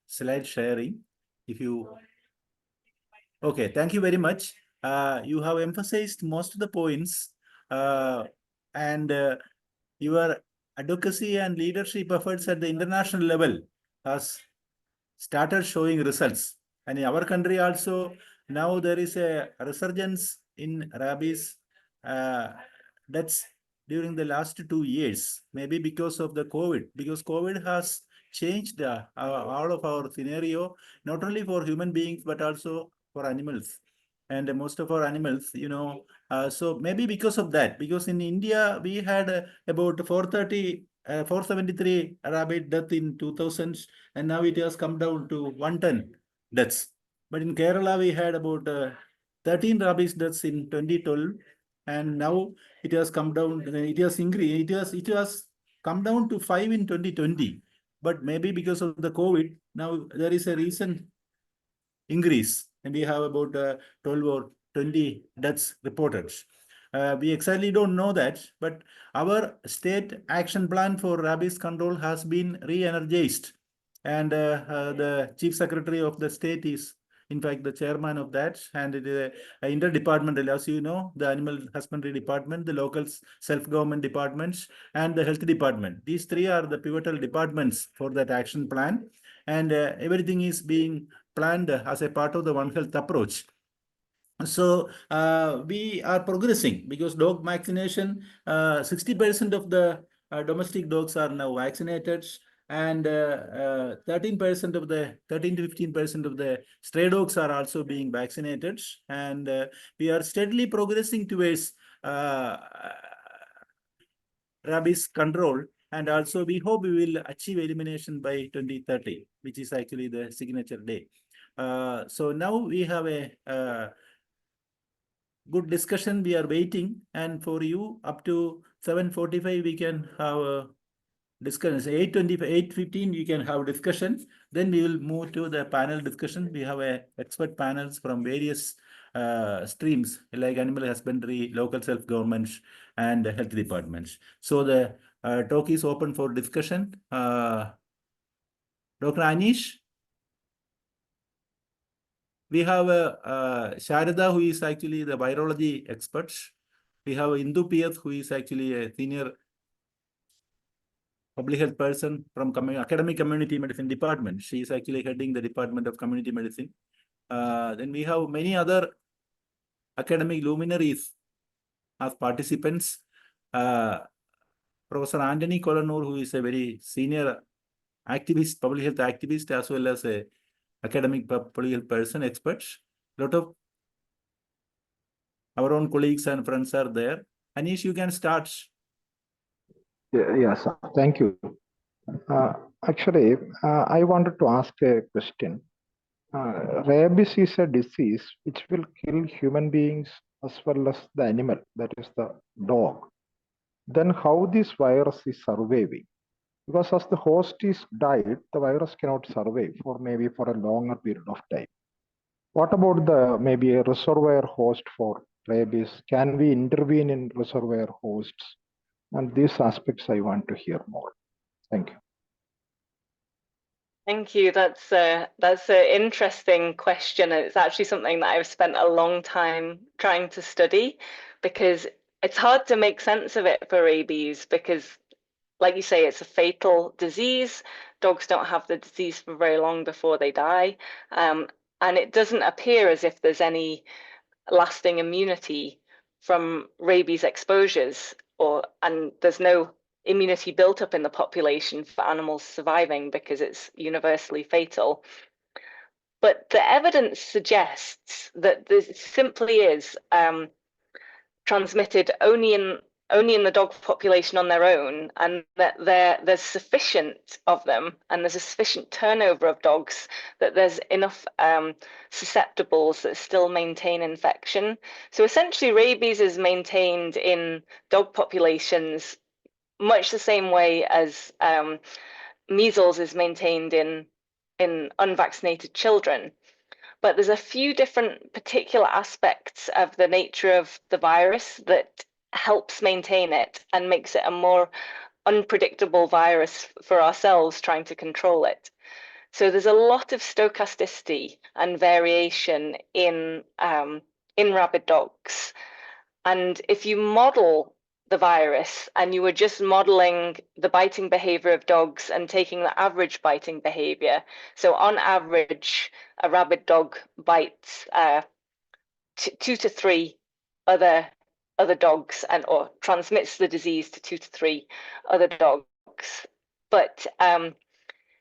slide sharing if you. Okay, thank you very much. You have emphasized most of the points, and your advocacy and leadership efforts at the international level has started showing results. And in our country also, now there is a resurgence in rabies deaths during the last 2 years, maybe because of the COVID, because COVID has changed all of our scenario, not only for human beings, but also for animals. And most of our animals, so maybe because of that, because in India, we had about 473 rabbit death in 2000, and now it has come down to 110 deaths. But in Kerala, we had about 13 rabies deaths in 2012, and now it has come down. It has increased. It has come down to 5 in 2020. but maybe because of the COVID, now there is a recent increase, and we have about 12 or 20 deaths reported. We exactly don't know that, but our state action plan for rabies control has been re-energized, and the chief secretary of the state is in fact the chairman of that, and it is interdepartmental, as you know, the animal husbandry department, the local self-government departments, and the health department. These three are the pivotal departments for that action plan, and everything is being planned as a part of the One Health approach. So we are progressing because dog vaccination, 60% of the domestic dogs are now vaccinated, and 13% of the 13 to 15% of the stray dogs are also being vaccinated, and we are steadily progressing towards rabies control. And also we hope we will achieve elimination by 2030, which is actually the signature day. So now we have a good discussion. We are waiting, and for you up to 7:45 we can have a discussion. 8:15 you can have discussion. Then we will move to the panel discussion. We have expert panels from various streams like animal husbandry, local self-governments, and health departments. So the talk is open for discussion. Dr. Anish? We have Sharada, who is actually the virology expert. We have Indu PS, who is actually a senior public health person from academic community medicine department. She is actually heading the department of community medicine. Then we have many other academic luminaries as participants. Professor Anthony Colonur, who is a very senior activist, public health activist, as well as a academic public health person, experts. A lot of our own colleagues and friends are there. Anish, you can start. Yes, thank you. Actually, I wanted to ask a question. Rabies is a disease which will kill human beings as well as the animal, that is the dog. Then how this virus is surviving? Because as the host is died, the virus cannot survive for maybe for a longer period of time. What about the maybe a reservoir host for rabies? Can we intervene in reservoir hosts? And these aspects I want to hear more. Thank you. Thank you. That's an interesting question. It's actually something that I've spent a long time trying to study, because it's hard to make sense of it for rabies, because like you say, it's a fatal disease. Dogs don't have the disease for very long before they die. And it doesn't appear as if there's any lasting immunity from rabies exposures, and there's no immunity built up in the population for animals surviving because it's universally fatal. But the evidence suggests that this simply is transmitted only in the dog population on their own, and that there's sufficient of them and there's a sufficient turnover of dogs that there's enough susceptibles that still maintain infection. So essentially rabies is maintained in dog populations much the same way as measles is maintained in unvaccinated children. But there's a few different particular aspects of the nature of the virus that helps maintain it and makes it a more unpredictable virus for ourselves trying to control it. So there's a lot of stochasticity and variation in rabid dogs. And if you model the virus and you were just modeling the biting behavior of dogs and taking the average biting behavior, so on average, a rabid dog bites 2 to 3 other dogs or transmits the disease to 2 to 3 other dogs. But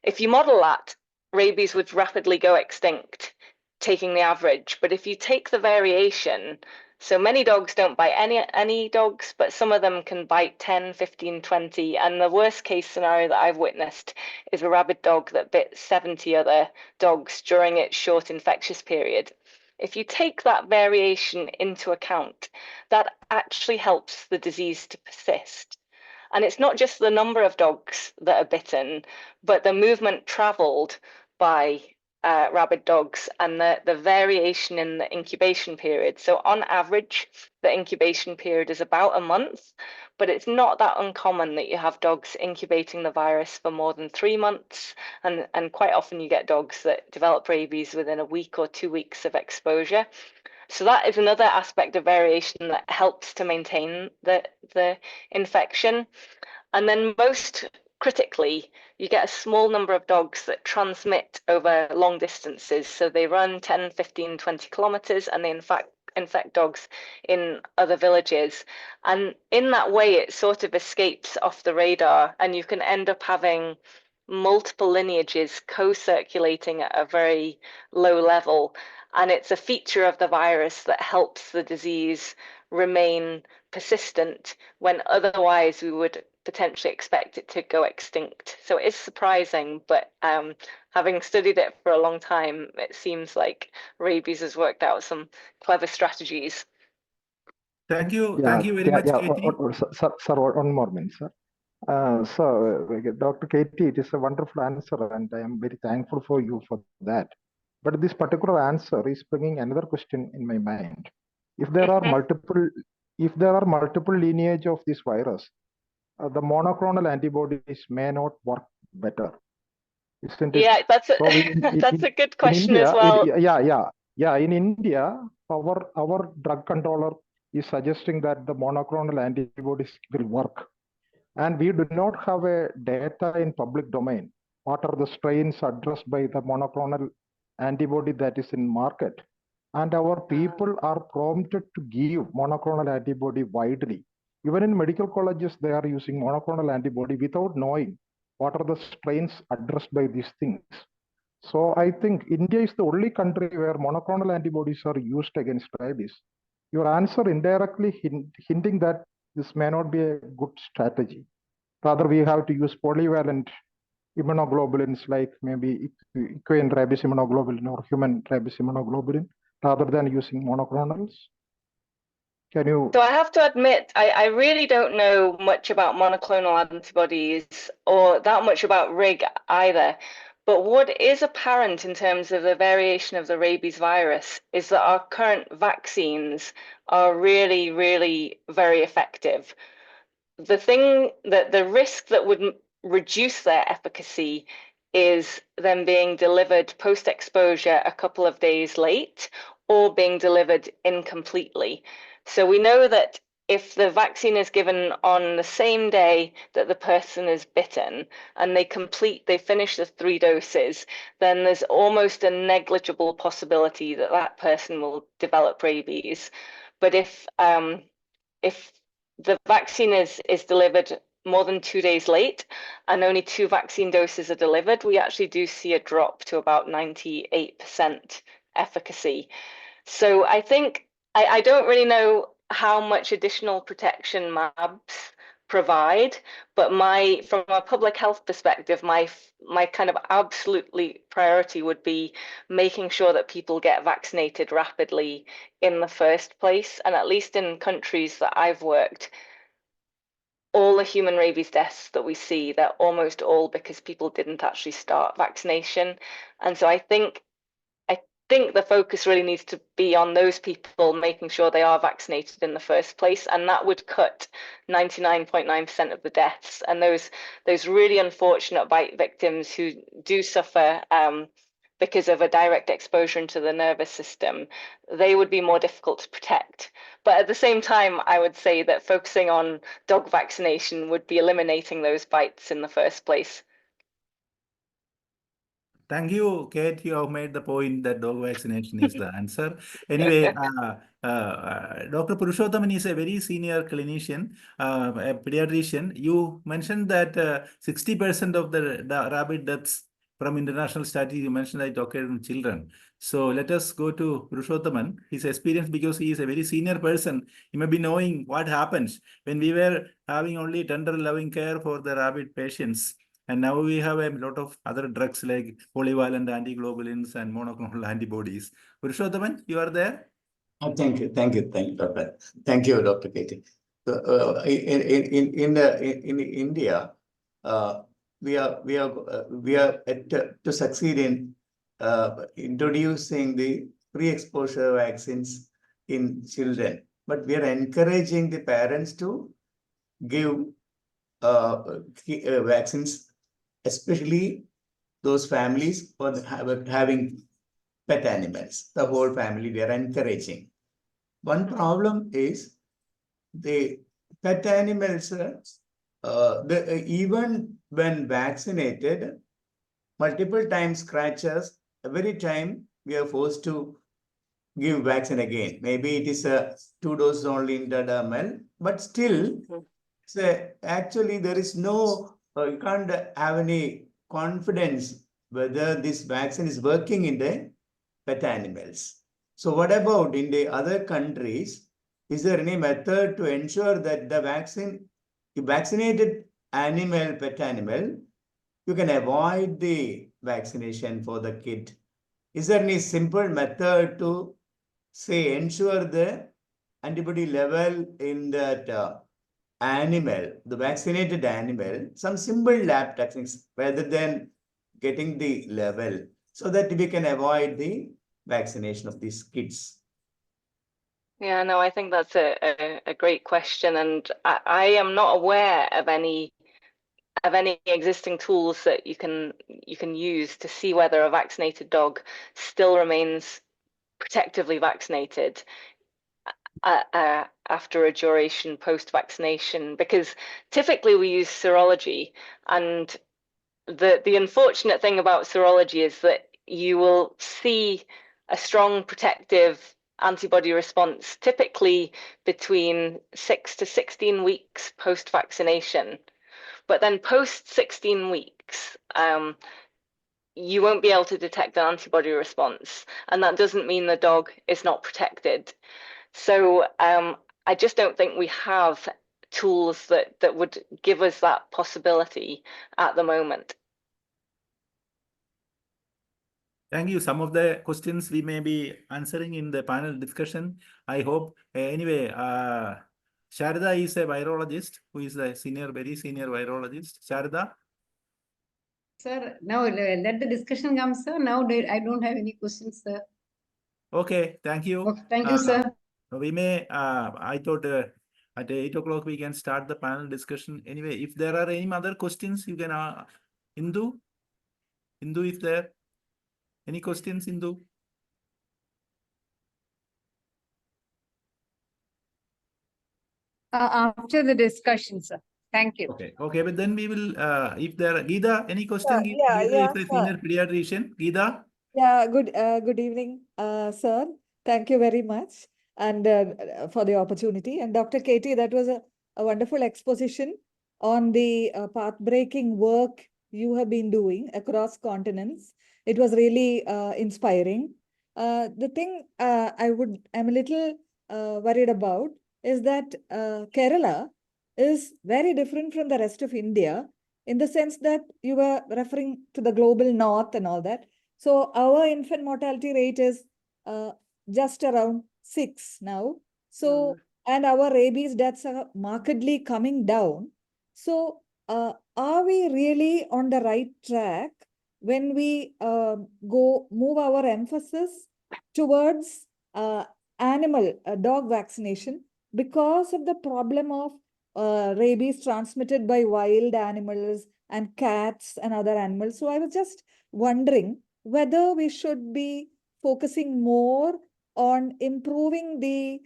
if you model that, rabies would rapidly go extinct, taking the average. But if you take the variation, so many dogs don't bite any dogs, but some of them can bite 10, 15, 20. And the worst case scenario that I've witnessed is a rabid dog that bit 70 other dogs during its short infectious period. If you take that variation into account, that actually helps the disease to persist. And it's not just the number of dogs that are bitten, but the movement traveled by rabid dogs and the variation in the incubation period. So on average, the incubation period is about a month, but it's not that uncommon that you have dogs incubating the virus for more than 3 months. And quite often you get dogs that develop rabies within a week or 2 weeks of exposure. So that is another aspect of variation that helps to maintain the infection. And then most critically, you get a small number of dogs that transmit over long distances. So they run 10, 15, 20 kilometers and they infect dogs in other villages. And in that way, it sort of escapes off the radar and you can end up having multiple lineages co-circulating at a very low level. And it's a feature of the virus that helps the disease remain persistent when otherwise we would potentially expect it to go extinct. So it is surprising, but having studied it for a long time, it seems like rabies has worked out some clever strategies. Thank you very much, Katie. Sir, one more minute, sir. Dr. Katie, it is a wonderful answer, and I am very thankful for you for that. But this particular answer is bringing another question in my mind. If there are multiple lineage of this virus, the monoclonal antibodies may not work better, isn't it? Yeah, that's a good question India, as well. In India, our drug controller is suggesting that the monoclonal antibodies will work. And we do not have a data in public domain. What are the strains addressed by the monoclonal antibody that is in market? And our people are prompted to give monoclonal antibody widely. Even in medical colleges, they are using monoclonal antibody without knowing what are the strains addressed by these things. So I think India is the only country where monoclonal antibodies are used against rabies. Your answer indirectly hinting that this may not be a good strategy. Rather, we have to use polyvalent immunoglobulins like maybe equine rabies immunoglobulin or human rabies immunoglobulin rather than using monoclonals. Can you? So I have to admit, I really don't know much about monoclonal antibodies or that much about RIG either. But what is apparent in terms of the variation of the rabies virus is that our current vaccines are really, really very effective. The thing that the risk that would reduce their efficacy is them being delivered post-exposure a couple of days late or being delivered incompletely. So we know that if the vaccine is given on the same day that the person is bitten and they finish the 3 doses, then there's almost a negligible possibility that that person will develop rabies. But if the vaccine is delivered more than 2 days late and only 2 vaccine doses are delivered, we actually do see a drop to about 98% efficacy. So I think I don't really know how much additional protection MABs provide, but from a public health perspective, my kind of absolutely priority would be making sure that people get vaccinated rapidly in the first place. And at least in countries that I've worked, all the human rabies deaths that we see, they're almost all because people didn't actually start vaccination. And so I think the focus really needs to be on those people making sure they are vaccinated in the first place, and that would cut 99.9% of the deaths. And those really unfortunate bite victims who do suffer because of a direct exposure into the nervous system, they would be more difficult to protect. But at the same time, I would say that focusing on dog vaccination would be eliminating those bites in the first place. Thank you, Kate. You have made the point that dog vaccination is the answer. Anyway, Dr. Purushothaman is a very senior clinician, a pediatrician. You mentioned that 60% of the rabbit deaths from international studies, you mentioned that it occurred in children. So let us go to Purushothaman. His experience, because he is a very senior person, he may be knowing what happens when we were having only tender loving care for the rabbit patients. And now we have a lot of other drugs like polyvalent antiglobulins and monoclonal antibodies. Purushothaman, you are there? Thank you, Doctor. Thank you, Dr. Katie. in India, we are to succeed in introducing the pre-exposure vaccines in children, but we are encouraging the parents to give vaccines, especially those families who are having pet animals. The whole family we are encouraging. One problem is the pet animals, even when vaccinated, multiple times scratches, every time we are forced to give vaccine again. Maybe it is a 2 doses only intradermal, but still, actually there is no, you can't have any confidence whether this vaccine is working in the pet animals. So what about in the other countries? Is there any method to ensure that the vaccinated animal, pet animal, you can avoid the vaccination for the kid? Is there any simple method to say ensure the antibody level in that animal, the vaccinated animal, some simple lab techniques rather than getting the level, so that we can avoid the vaccination of these kids? Yeah, no, I think that's a great question, and I am not aware of any existing tools that you can use to see whether a vaccinated dog still remains protectively vaccinated after a duration post-vaccination, because typically we use serology, and the unfortunate thing about serology is that you will see a strong protective antibody response typically between 6 to 16 weeks post-vaccination. But then post 16 weeks, you won't be able to detect an antibody response. And that doesn't mean the dog is not protected. So I just don't think we have tools that would give us that possibility at the moment. Thank you. Some of the questions we may be answering in the panel discussion. I hope. Anyway, Sharda is a virologist who is a very senior virologist. Sharda? Sir, now let the discussion come, sir. Now I don't have any questions, sir. Okay, thank you. Okay, thank you, sir. We may, I thought at 8 o'clock we can start the panel discussion. Anyway, if there are any other questions, you can, Indu, if there, any questions, Indu? After the discussion, sir. Thank you. Okay, but then we will, if there, Geeta, any question? Yeah, Geeta is a senior pediatrician. Geeta? Yeah, good evening, sir. Thank you very much and for the opportunity. And Dr. Katie, that was a wonderful exposition on the path-breaking work you have been doing across continents. It was really inspiring. The thing I'm a little worried about is that Kerala is very different from the rest of India in the sense that you were referring to the global north and all that. So our infant mortality rate is just around 6 now. So, and our rabies deaths are markedly coming down. So are we really on the right track when we move our emphasis towards dog vaccination because of the problem of rabies transmitted by wild animals and cats and other animals? So I was just wondering whether we should be focusing more on improving the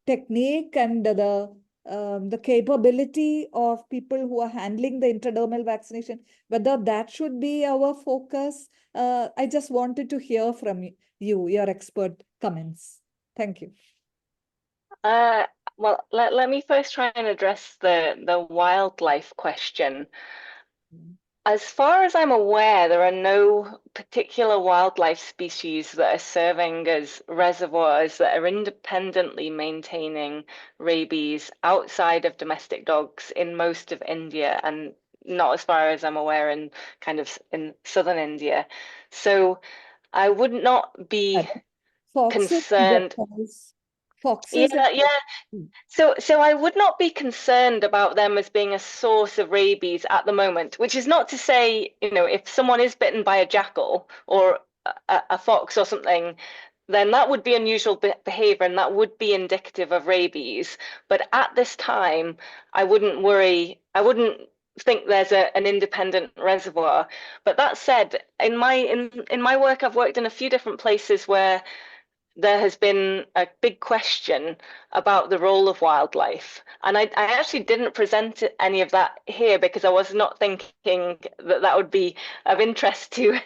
technique and the capability of people who are handling the intradermal vaccination, whether that should be our focus. I just wanted to hear from you, your expert comments. Thank you. Well, let me first try and address the wildlife question. As far as I'm aware, there are no particular wildlife species that are serving as reservoirs that are independently maintaining rabies outside of domestic dogs in most of India, and not as far as I'm aware in southern India. So I would not be concerned. foxes? Yeah. So I would not be concerned about them as being a source of rabies at the moment, which is not to say, if someone is bitten by a jackal or a fox or something, then that would be unusual behavior and that would be indicative of rabies. But at this time, I wouldn't worry. I wouldn't think there's an independent reservoir. But that said, in my work, I've worked in a few different places where there has been a big question about the role of wildlife. And I actually didn't present any of that here because I was not thinking that would be of interest to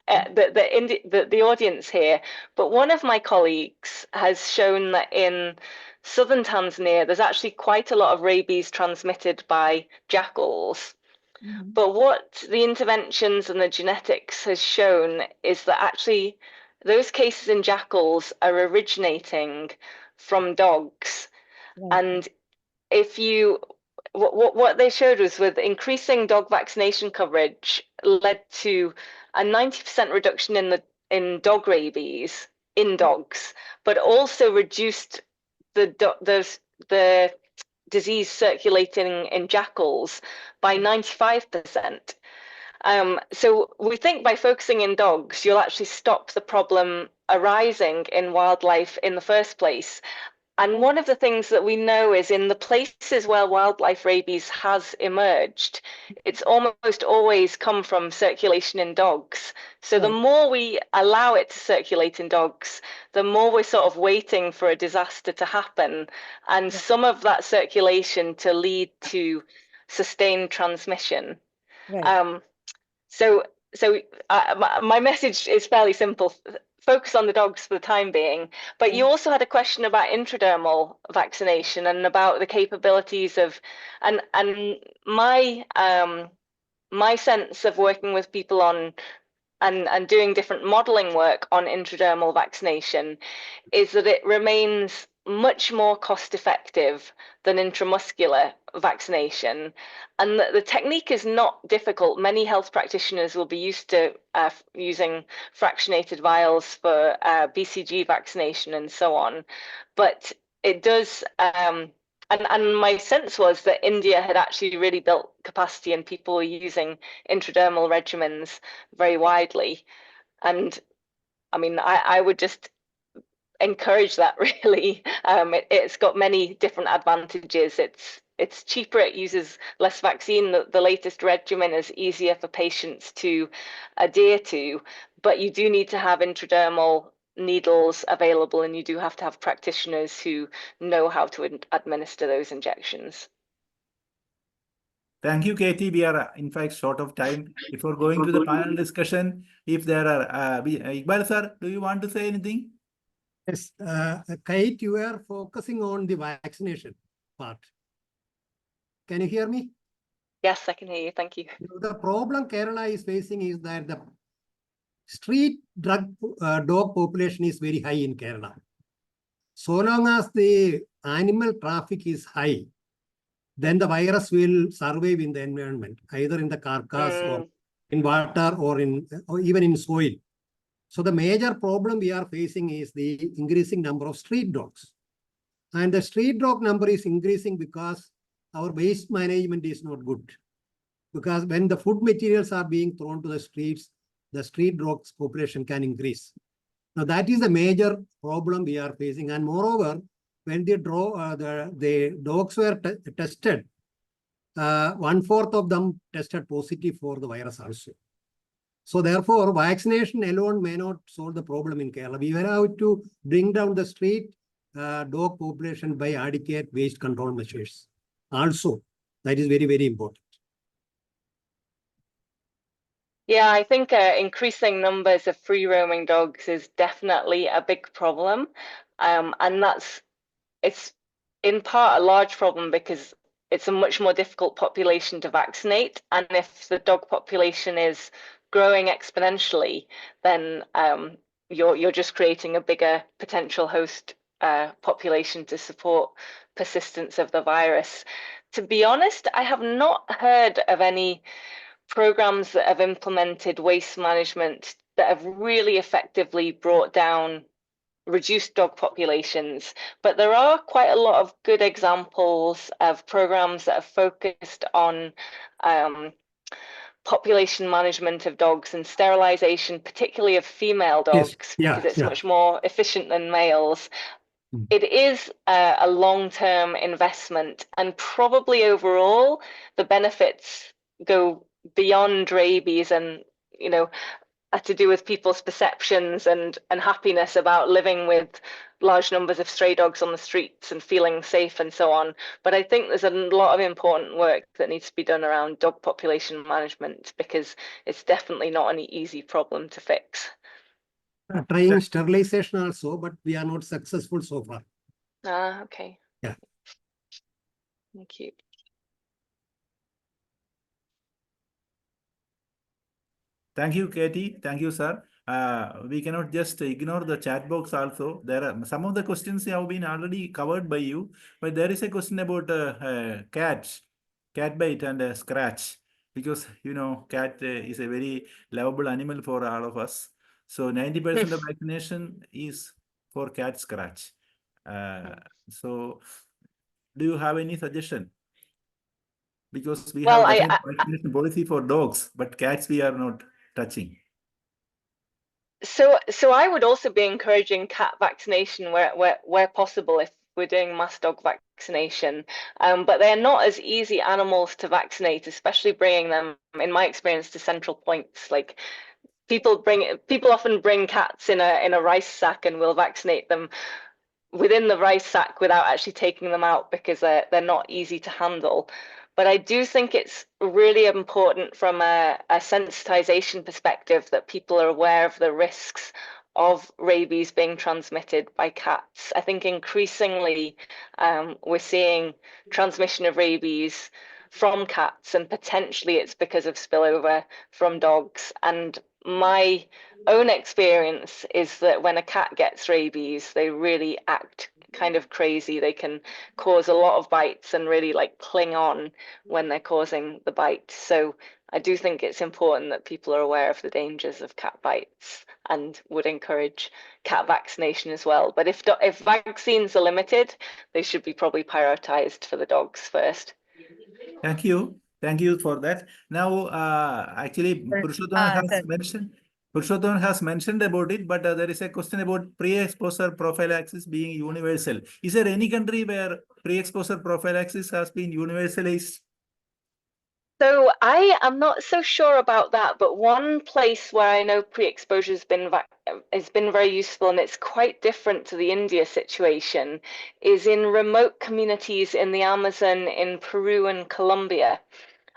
the audience here. But one of my colleagues has shown that in southern Tanzania, there's actually quite a lot of rabies transmitted by jackals. But what the interventions and the genetics has shown is that actually those cases in jackals are originating from dogs. And what they showed was with increasing dog vaccination coverage led to a 90% reduction in dog rabies in dogs, but also reduced the disease circulating in jackals by 95%. So we think by focusing in dogs, you'll actually stop the problem arising in wildlife in the first place. And one of the things that we know is in the places where wildlife rabies has emerged, it's almost always come from circulation in dogs. So the more we allow it to circulate in dogs, the more we're sort of waiting for a disaster to happen and some of that circulation to lead to sustained transmission. So my message is fairly simple. Focus on the dogs for the time being. But you also had a question about intradermal vaccination and about the capabilities of, and my sense of working with people on and doing different modeling work on intradermal vaccination is that it remains much more cost effective than intramuscular vaccination. And the technique is not difficult. Many health practitioners will be used to using fractionated vials for BCG vaccination and so on. But it does, and my sense was that India had actually really built capacity and people were using intradermal regimens very widely. And I mean, I would just encourage that really. It's got many different advantages. It's cheaper, it uses less vaccine. The latest regimen is easier for patients to adhere to, but you do need to have intradermal needles available and you do have to have practitioners who know how to administer those injections. Thank you, Katie. We are, in fact, short of time. Before going to the panel discussion, if there are, Iqbal sir, do you want to say anything? Yes, Kate, you are focusing on the vaccination part. Can you hear me? Yes, I can hear you. Thank you. The problem Kerala is facing is that the street dog population is very high in Kerala. So long as the animal traffic is high, then the virus will survive in the environment, either in the carcass or in water or even in soil. So the major problem we are facing is the increasing number of street dogs. And the street dog number is increasing because our waste management is not good. Because when the food materials are being thrown to the streets, the street dogs population can increase. Now that is the major problem we are facing. And moreover, when the dogs were tested, 1/4 of them tested positive for the virus also. So therefore, vaccination alone may not solve the problem in Kerala. We will have to bring down the street dog population by adequate waste control measures. Also, that is very, very important. Yeah, I think increasing numbers of free-roaming dogs is definitely a big problem. And it's in part a large problem because it's a much more difficult population to vaccinate. And if the dog population is growing exponentially, then you're just creating a bigger potential host population to support persistence of the virus. To be honest, I have not heard of any programs that have implemented waste management that have really effectively brought down reduce dog populations, but there are quite a lot of good examples of programs that are focused on population management of dogs and sterilization, particularly of female dogs, because it's much more efficient than males. It is a long-term investment, and probably overall the benefits go beyond rabies and, you know, are to do with people's perceptions and happiness about living with large numbers of stray dogs on the streets and feeling safe and so on. But I think there's a lot of important work that needs to be done around dog population management, because it's definitely not an easy problem to fix. Trying sterilization also, but we are not successful so far. Ah, okay. Yeah. Thank you. Thank you, Katie. Thank you, sir. We cannot just ignore the chat box also. There are some of the questions have been already covered by you, but there is a question about cats, cat bite and scratch, because, you know, cat is a very lovable animal for all of us. So 90% of vaccination is for cat scratch. So do you have any suggestion? Because we have vaccination policy for dogs, but cats we are not touching. So I would also be encouraging cat vaccination where possible if we're doing mass dog vaccination. But they're not as easy animals to vaccinate, especially bringing them, in my experience, to central points. Like people often bring cats in a rice sack and will vaccinate them within the rice sack without actually taking them out, because they're not easy to handle. But I do think it's really important from a sensitization perspective that people are aware of the risks of rabies being transmitted by cats. I think increasingly we're seeing transmission of rabies from cats, and potentially it's because of spillover from dogs. And my own experience is that when a cat gets rabies, they really act kind of crazy. They can cause a lot of bites and really like cling on when they're causing the bite. So I do think it's important that people are aware of the dangers of cat bites and would encourage cat vaccination as well. But if vaccines are limited, they should be probably prioritized for the dogs first. Thank you. Thank you for that. Now, actually, Purushottam has mentioned about it, but there is a question about pre-exposure prophylaxis being universal. Is there any country where pre-exposure prophylaxis has been universalized? So I am not so sure about that, but one place where I know pre-exposure has been very useful, and it's quite different to the India situation, is in remote communities in the Amazon in Peru and Colombia.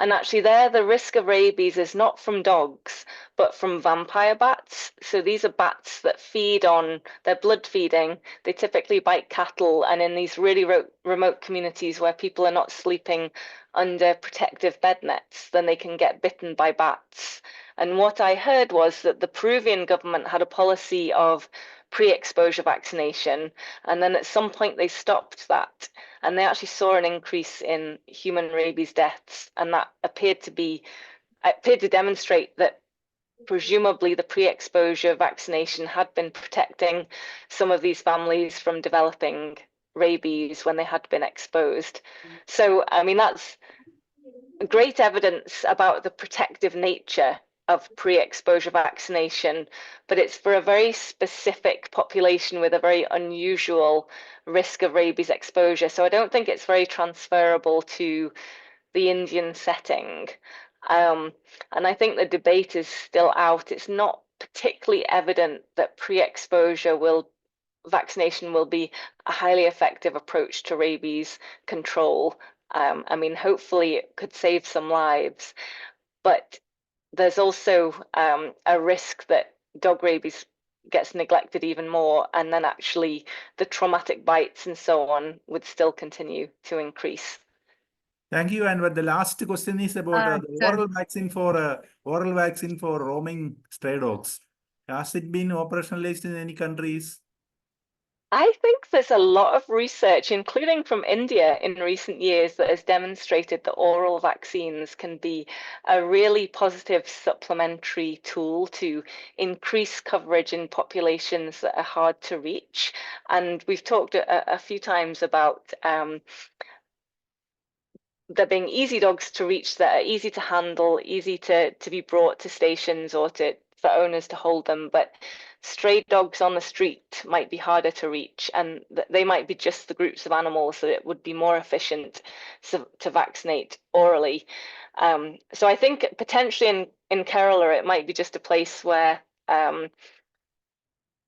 And actually there, the risk of rabies is not from dogs, but from vampire bats. So these are bats that feed on, they're blood feeding. They typically bite cattle, and in these really remote communities where people are not sleeping under protective bed nets, then they can get bitten by bats. And what I heard was that the Peruvian government had a policy of pre-exposure vaccination, and then at some point they stopped that, and they actually saw an increase in human rabies deaths, and that appeared to demonstrate that presumably the pre-exposure vaccination had been protecting some of these families from developing rabies when they had been exposed. So I mean, that's great evidence about the protective nature of pre-exposure vaccination, but it's for a very specific population with a very unusual risk of rabies exposure. So I don't think it's very transferable to the Indian setting. And I think the debate is still out. It's not particularly evident that pre-exposure vaccination will be a highly effective approach to rabies control. I mean, hopefully it could save some lives, but there's also a risk that dog rabies gets neglected even more, and then actually the traumatic bites and so on would still continue to increase. Thank you. And the last question is about the oral vaccine for roaming stray dogs. Has it been operationalized in any countries? I think there's a lot of research, including from India in recent years, that has demonstrated that oral vaccines can be a really positive supplementary tool to increase coverage in populations that are hard to reach. And we've talked a few times about there being easy dogs to reach that are easy to handle, easy to be brought to stations or for owners to hold them. But stray dogs on the street might be harder to reach, and they might be just the groups of animals that it would be more efficient to vaccinate orally. So I think potentially in Kerala, it might be just a place where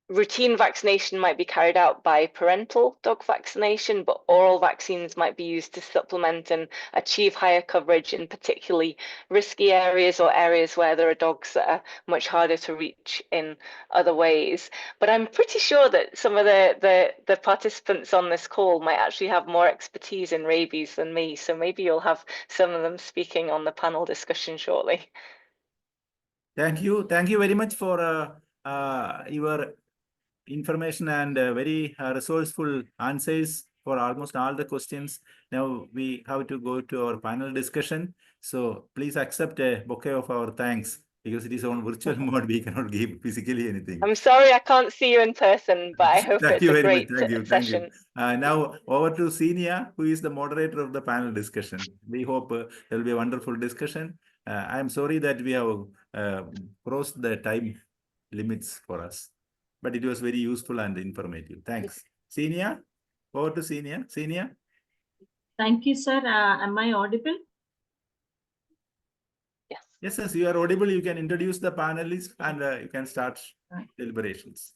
routine vaccination might be carried out by parental dog vaccination, but oral vaccines might be used to supplement and achieve higher coverage in particularly risky areas or areas where there are dogs that are much harder to reach in other ways. But I'm pretty sure that some of the participants on this call might actually have more expertise in rabies than me. So maybe you'll have some of them speaking on the panel discussion shortly. Thank you. Thank you very much for your information and very resourceful answers for almost all the questions. Now we have to go to our panel discussion. So please accept a bouquet of our thanks, because it is on virtual mode. We cannot give physically anything. I'm sorry I can't see you in person, but I hope Thank it's you a very great much. Thank you. session. Thank you. Now over to Senia, who is the moderator of the panel discussion. We hope there will be a wonderful discussion. I am sorry that we have crossed the time limits for us, but it was very useful and informative. Thanks. Senia, over to Senia. Senia. Thank you, sir. Am I audible? Yes. Yes, you are audible. You can introduce the panelists and you can start deliberations.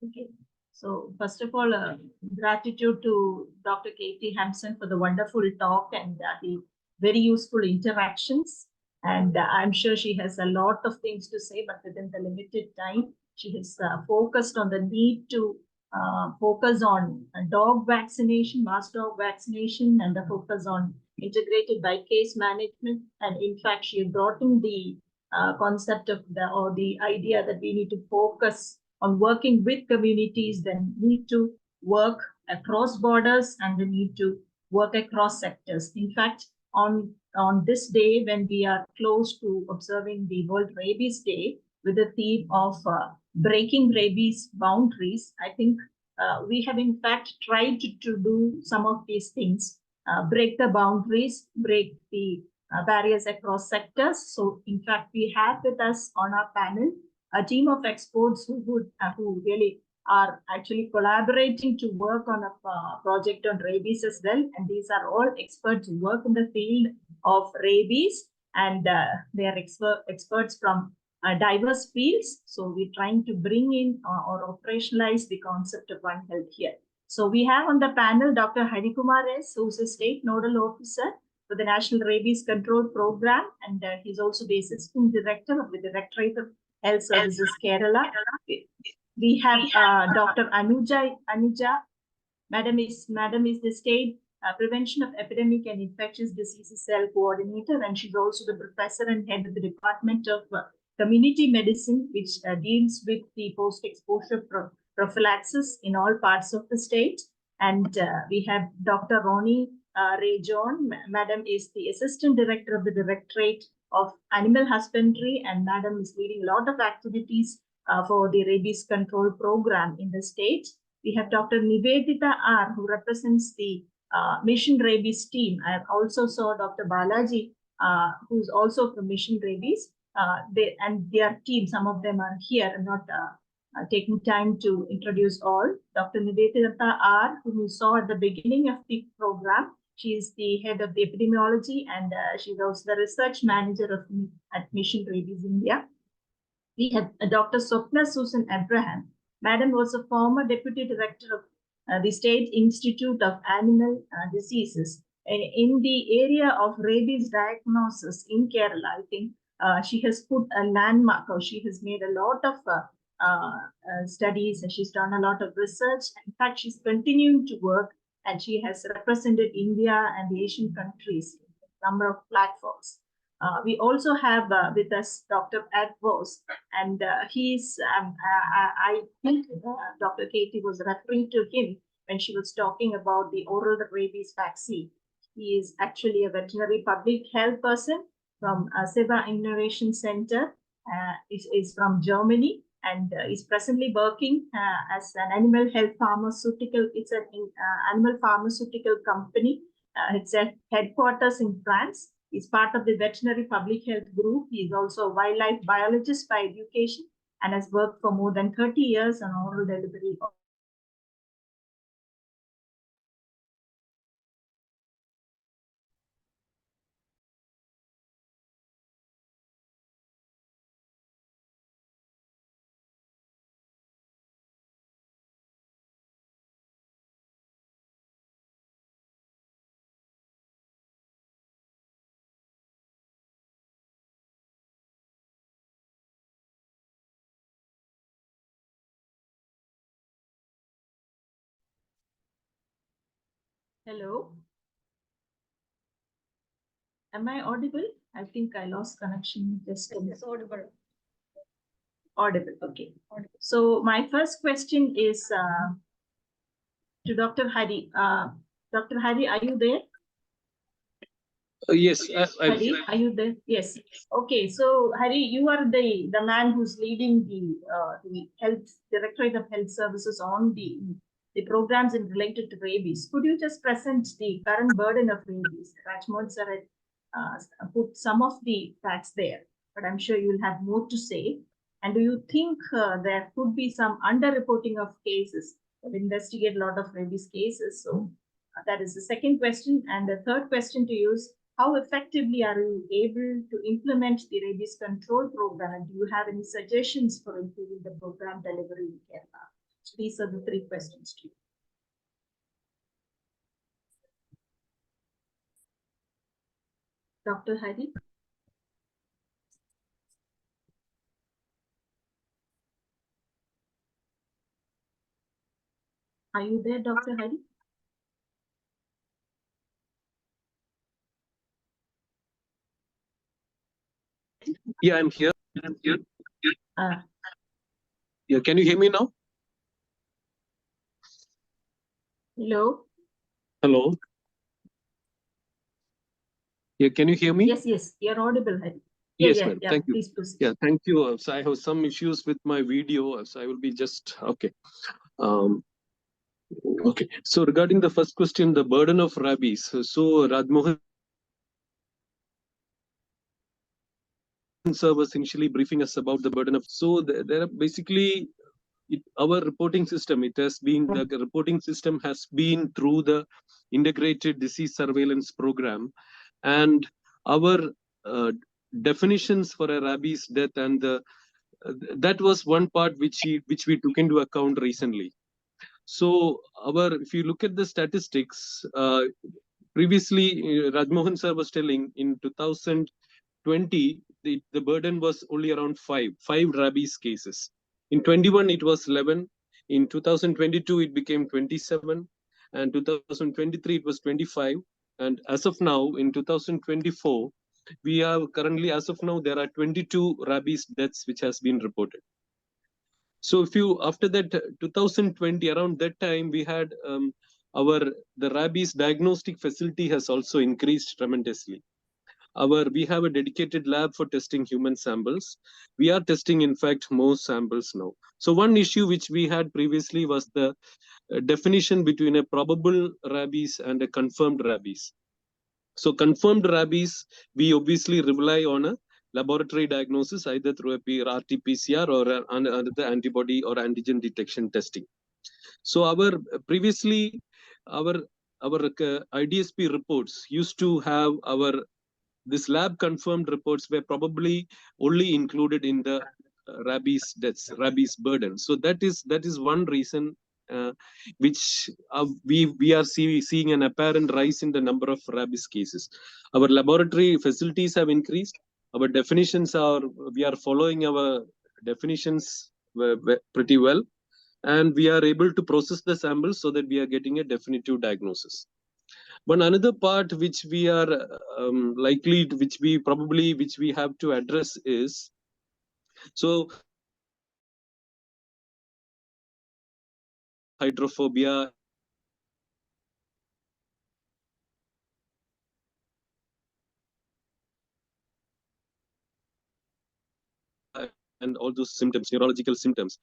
Okay. So first of all, gratitude to Dr. Katie Hampson for the wonderful talk and the very useful interactions. And I'm sure she has a lot of things to say, but within the limited time, she has focused on the need to focus on dog vaccination, mass dog vaccination, and the focus on integrated by case management. And in fact, she brought in the concept of the idea that we need to focus on working with communities, then need to work across borders, and the need to work across sectors. In fact, on this day, when we are close to observing the World Rabies Day with the theme of breaking rabies boundaries, I think we have in fact tried to do some of these things, break the boundaries, break the barriers across sectors. So in fact, we have with us on our panel a team of experts who really are actually collaborating to work on a project on rabies as well. And these are all experts who work in the field of rabies, and they are experts from diverse fields. So we're trying to bring in or operationalize the concept of One Health here. So we have on the panel Dr. Harikumar S., who's a state nodal officer for the National Rabies Control Program, and he's also the assistant director of the Directorate of Health Services Kerala. We have Dr. Anuja. Madam is the state Prevention of Epidemic and Infectious Diseases Cell Coordinator, and she's also the professor and head of the Department of Community Medicine, which deals with the post-exposure prophylaxis in all parts of the state. And we have Dr. Ronnie Ray John. Madam is the Assistant Director of the Directorate of Animal Husbandry, and Madam is leading a lot of activities for the rabies control program in the state. We have Dr. Nivedita R., who represents the Mission Rabies team. I also saw Dr. Balaji, who's also from Mission Rabies. And their team, some of them are here and not taking time to introduce all. Dr. Nivedita R., whom you saw at the beginning of the program. She is the head of the epidemiology, and she's also the research manager at Mission Rabies India. We have Dr. Swapna Susan Abraham. Madam was a former deputy director of the State Institute of Animal Diseases. In the area of rabies diagnosis in Kerala, I think she has put a landmark, or she has made a lot of studies, and she's done a lot of research. In fact, she's continuing to work, and she has represented India and the Asian countries in a number of platforms. We also have with us Dr. Ed Vos, and he's, I think Dr. Katie was referring to him when she was talking about the oral rabies vaccine. He is actually a veterinary public health person from Seva Innovation Center, is from Germany, and is presently working as an animal health pharmaceutical. It's an animal pharmaceutical company. It's at headquarters in France. He's part of the veterinary public health group. He is also a wildlife biologist by education and has worked for more than 30 years on oral delivery. Hello. Am I audible? I think I lost connection. Just It's audible. audible. Okay. So my first question is to Dr. Hari. Dr. Hari, are you there? Yes, Hari, are you there? Yes. Okay. So Hari, you are the man who's leading the health Directorate of Health Services on the programs in related to rabies. Could you just present the current burden of rabies? Rajmohan sir had put some of the facts there, but I'm sure you'll have more to say. And do you think there could be some underreporting of cases? We investigate a lot of rabies cases. So that is the second question. And the third question to you is, how effectively are you able to implement the rabies control program? And do you have any suggestions for improving the program delivery in Kerala? So these are the three questions to you. Dr. Hari? Are you there, Dr. Hari? yeah, I'm here. Yeah, can you hear me now? Hello? Hello. Yeah, can you hear me? Yes, you're audible, Hari. Yes, ma'am. Thank you. Please proceed. Yeah, thank you. So I have some issues with my video, so I will be just okay. Okay. So regarding the first question, the burden of rabies. So Rajmohan sir was initially briefing us about the burden of. So there are basically our reporting system. It has been the reporting system has been through the integrated disease surveillance program, and our definitions for a rabies death and the that was one part which we took into account recently. So if you look at the statistics, previously Rajmohan sir was telling in 2020 the burden was only around five rabies cases. In 21 it was 11. In 2022 it became 27, and 2023 it was 25. And as of now, in 2024, we have currently, as of now, there are 22 rabies deaths which has been reported. So if you, after that 2020, around that time, we had the rabies diagnostic facility has also increased tremendously. We have a dedicated lab for testing human samples. We are testing, in fact, more samples now. So one issue which we had previously was the definition between a probable rabies and a confirmed rabies. So confirmed rabies, we obviously rely on a laboratory diagnosis, either through a RT-PCR or another antibody or antigen detection testing. So previously our IDSP reports used to have this lab confirmed reports were probably only included in the rabies deaths, rabies burden. So that is one reason which we are seeing an apparent rise in the number of rabies cases. Our laboratory facilities have increased. Our definitions we are following our definitions pretty well, and we are able to process the samples so that we are getting a definitive diagnosis. One another part which we are which we have to address is, so hydrophobia and all those symptoms, neurological symptoms.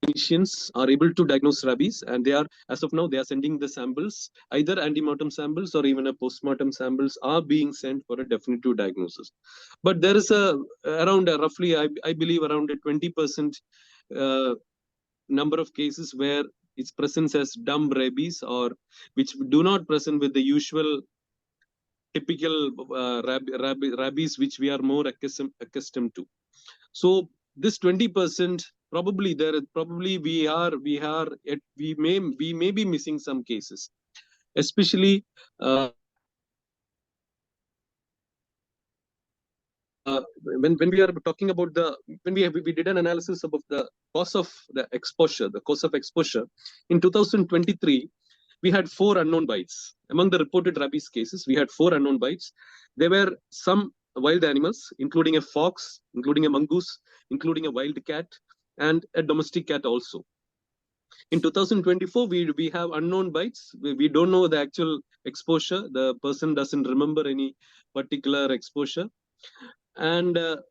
Clinicians are able to diagnose rabies, and they are, as of now, they are sending the samples, either antemortem samples or even a postmortem samples are being sent for a definitive diagnosis. But there is around roughly, I believe, around a 20% number of cases where its presence as dumb rabies, or which do not present with the usual typical rabies which we are more accustomed to. So this 20%, probably we may be missing some cases, especially when we are talking about we did an analysis about the cause of exposure in 2023. We had 4 unknown bites. Among the reported rabies cases, we had 4 unknown bites. There were some wild animals, including a fox, including a mongoose, including a wild cat, and a domestic cat also. In 2024, we have unknown bites. We don't know the actual exposure. The person doesn't remember any particular exposure. And the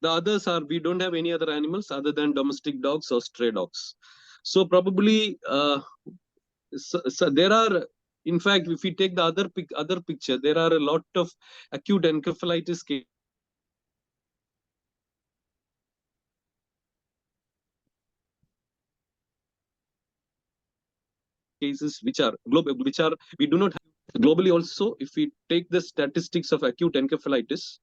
others are, we don't have any other animals other than domestic dogs or stray dogs. So probably so there are, in fact, if we take the other picture, there are a lot of acute encephalitis cases which are we do not have globally. Also, if we take the statistics of acute encephalitis,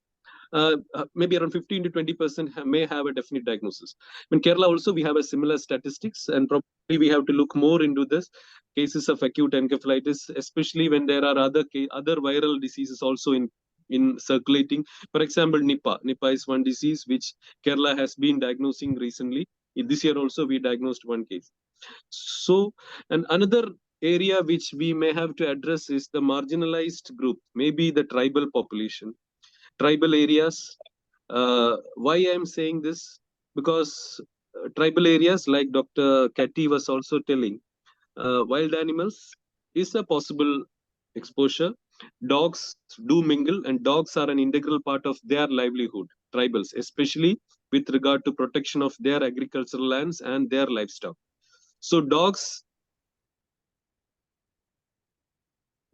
maybe around 15 to 20% may have a definite diagnosis. In Kerala also, we have a similar statistics, and probably we have to look more into this cases of acute encephalitis, especially when there are other viral diseases also in circulating. For example, Nipah. Nipah is one disease which Kerala has been diagnosing recently. In this year also, we diagnosed one case. So, and another area which we may have to address is the marginalized group, maybe the tribal population. Tribal areas. Why I am saying this? Because tribal areas, like Dr. Katy was also telling, wild animals is a possible exposure. Dogs do mingle, and dogs are an integral part of their livelihood, tribals, especially with regard to protection of their agricultural lands and their livestock. So dogs,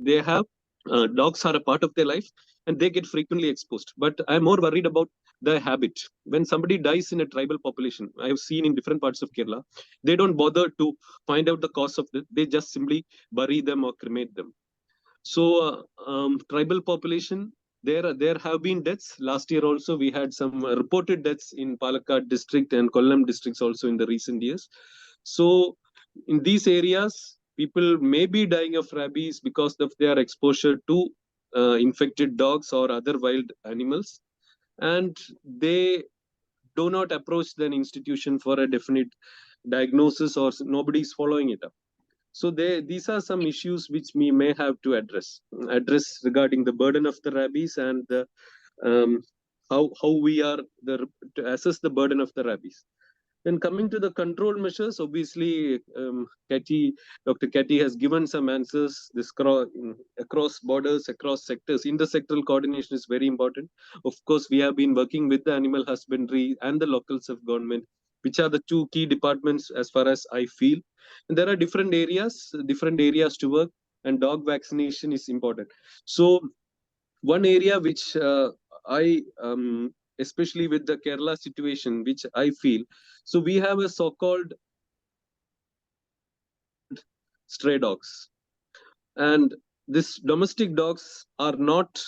dogs are a part of their life, and they get frequently exposed. But I'm more worried about the habit. When somebody dies in a tribal population, I have seen in different parts of Kerala, they don't bother to find out the cause of it. They just simply bury them or cremate them. So tribal population, there have been deaths. Last year also, we had some reported deaths in Palakkad district and Kollam districts also in the recent years. So in these areas, people may be dying of rabies because of their exposure to infected dogs or other wild animals, and they do not approach the institution for a definite diagnosis, or nobody is following it up. So these are some issues which we may have to address regarding the burden of the rabies, and the, how we are to assess the burden of the rabies. Then coming to the control measures, obviously, Dr. Katy has given some answers. This across borders, across sectors, intersectoral coordination is very important. Of course, we have been working with the animal husbandry and the local self-government, which are the 2 key departments as far as I feel. And there are different areas to work, and dog vaccination is important. So one area which I especially with the Kerala situation, which I feel, so we have a so-called stray dogs, and these domestic dogs are not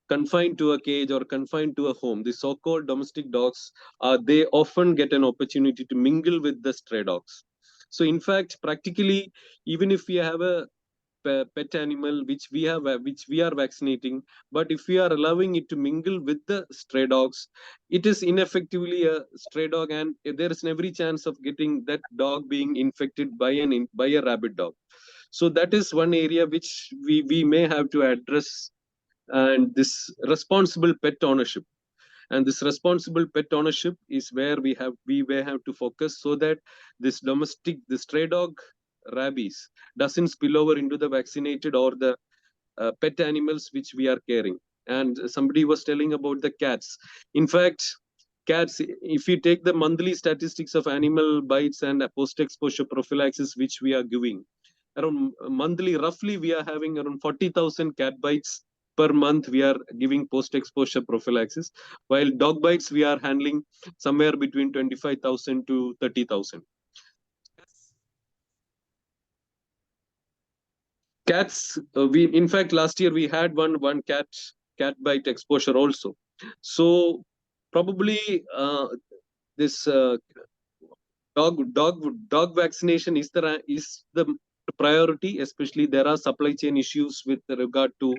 confined to a cage or confined to a home. The so-called domestic dogs they often get an opportunity to mingle with the stray dogs. So in fact, practically, even if we have a pet animal which we are vaccinating, but if we are allowing it to mingle with the stray dogs, it is ineffectively a stray dog, and there is every chance of getting that dog being infected by a rabid dog. So that is one area which we may have to address, and this responsible pet ownership. And this responsible pet ownership is where we may have to focus, so that this stray dog rabies doesn't spill over into the vaccinated or the pet animals which we are caring. And somebody was telling about the cats. In fact, cats, if you take the monthly statistics of animal bites and post-exposure prophylaxis which we are giving, around monthly, roughly we are having around 40,000 cat bites per month we are giving post-exposure prophylaxis, while dog bites we are handling somewhere between 25,000 to 30,000. Cats, in fact last year we had one cat bite exposure also. So probably this dog vaccination is the priority, especially there are supply chain issues with regard to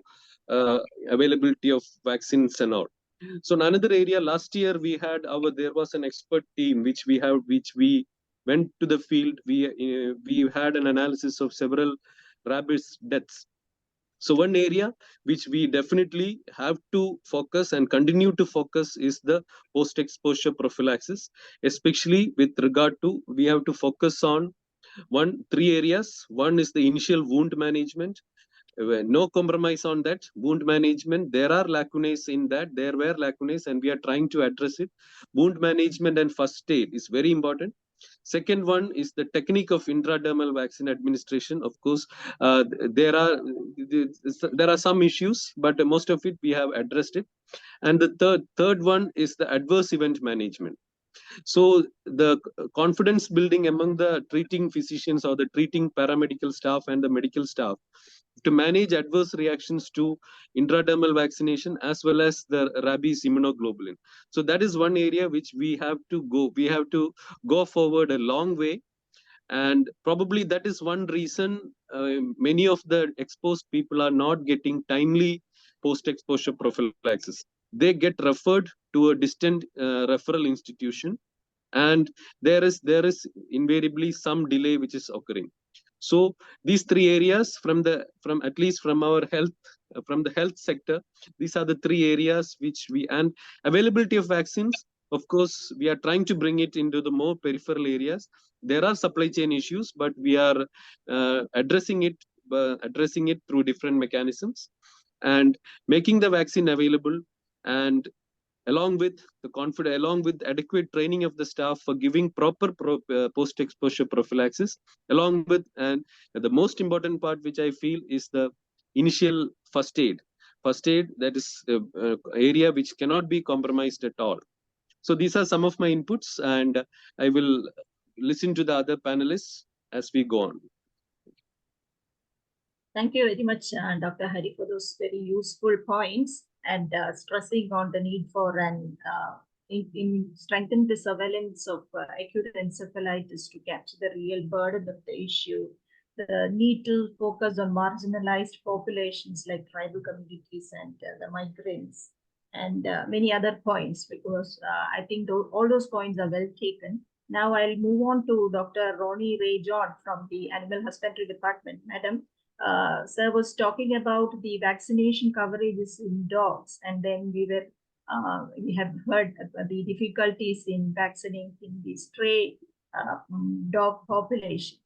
availability of vaccines and all. So another area, last year we had there was an expert team which we went to the field. We had an analysis of several rabies deaths. So one area which we definitely have to focus and continue to focus is the post-exposure prophylaxis, especially with regard to, we have to focus on three areas. One is the initial wound management. No compromise on that. Wound management, there are lacunae in that. There were lacunae and we are trying to address it. Wound management and first aid is very important. Second one is the technique of intradermal vaccine administration. Of course, there are some issues, but most of it we have addressed it. And the third one is the adverse event management. So the confidence building among the treating physicians or the treating paramedical staff and the medical staff to manage adverse reactions to intradermal vaccination as well as the rabies immunoglobulin. So that is one area which we have to go forward a long way. And probably that is one reason many of the exposed people are not getting timely post-exposure prophylaxis. They get referred to a distant referral institution, and there is invariably some delay which is occurring. So these three areas from the health sector, these are the three areas which and availability of vaccines. Of course, we are trying to bring it into the more peripheral areas. There are supply chain issues, but we are addressing it through different mechanisms and making the vaccine available, and along with adequate training of the staff for giving proper post-exposure prophylaxis, along with, and the most important part which I feel is the initial first aid. That is area which cannot be compromised at all. So these are some of my inputs, and I will listen to the other panelists as we go on. Thank you very much, Dr. Hari, for those very useful points, and stressing on the need for strengthen the surveillance of acute encephalitis to capture the real burden of the issue, the need to focus on marginalized populations like tribal communities and the migrants, and many other points, because I think all those points are well taken. Now I'll move on to Dr. Ronnie Ray John from the Animal Husbandry Department. Madam, Sir was talking about the vaccination coverages in dogs, and then we have heard the difficulties in vaccinating the stray dog population.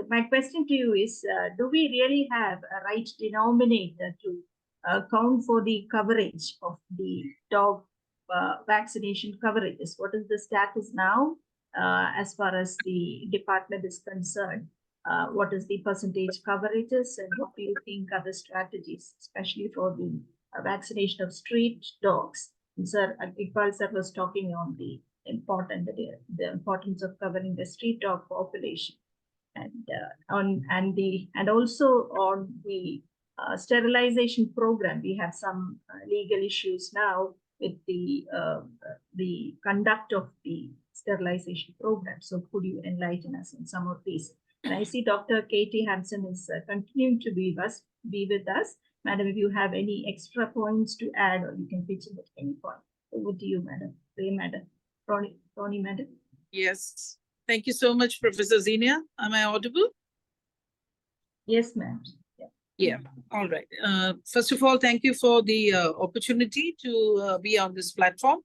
My question to you is, do we really have a right denominator to count for the coverage of the dog vaccination coverages? What is the status now as far as the department is concerned? What is the percentage coverages, and what do you think are the strategies, especially for the vaccination of street dogs? And Sir Iqbal sir was talking on the importance of covering the street dog population, and also on the sterilization program. We have some legal issues now with the conduct of the sterilization program. So could you enlighten us on some of these? And I see Dr. Katie Hampson is continuing to be with us. Madam, if you have any extra points to add, or you can pitch in at any point. Over to you, Madam. Madam. Ronnie, Madam. Yes. Thank you so much, Professor Zenia. Am I audible? Yes, ma'am. Yeah, all right. First of all, thank you for the opportunity to be on this platform.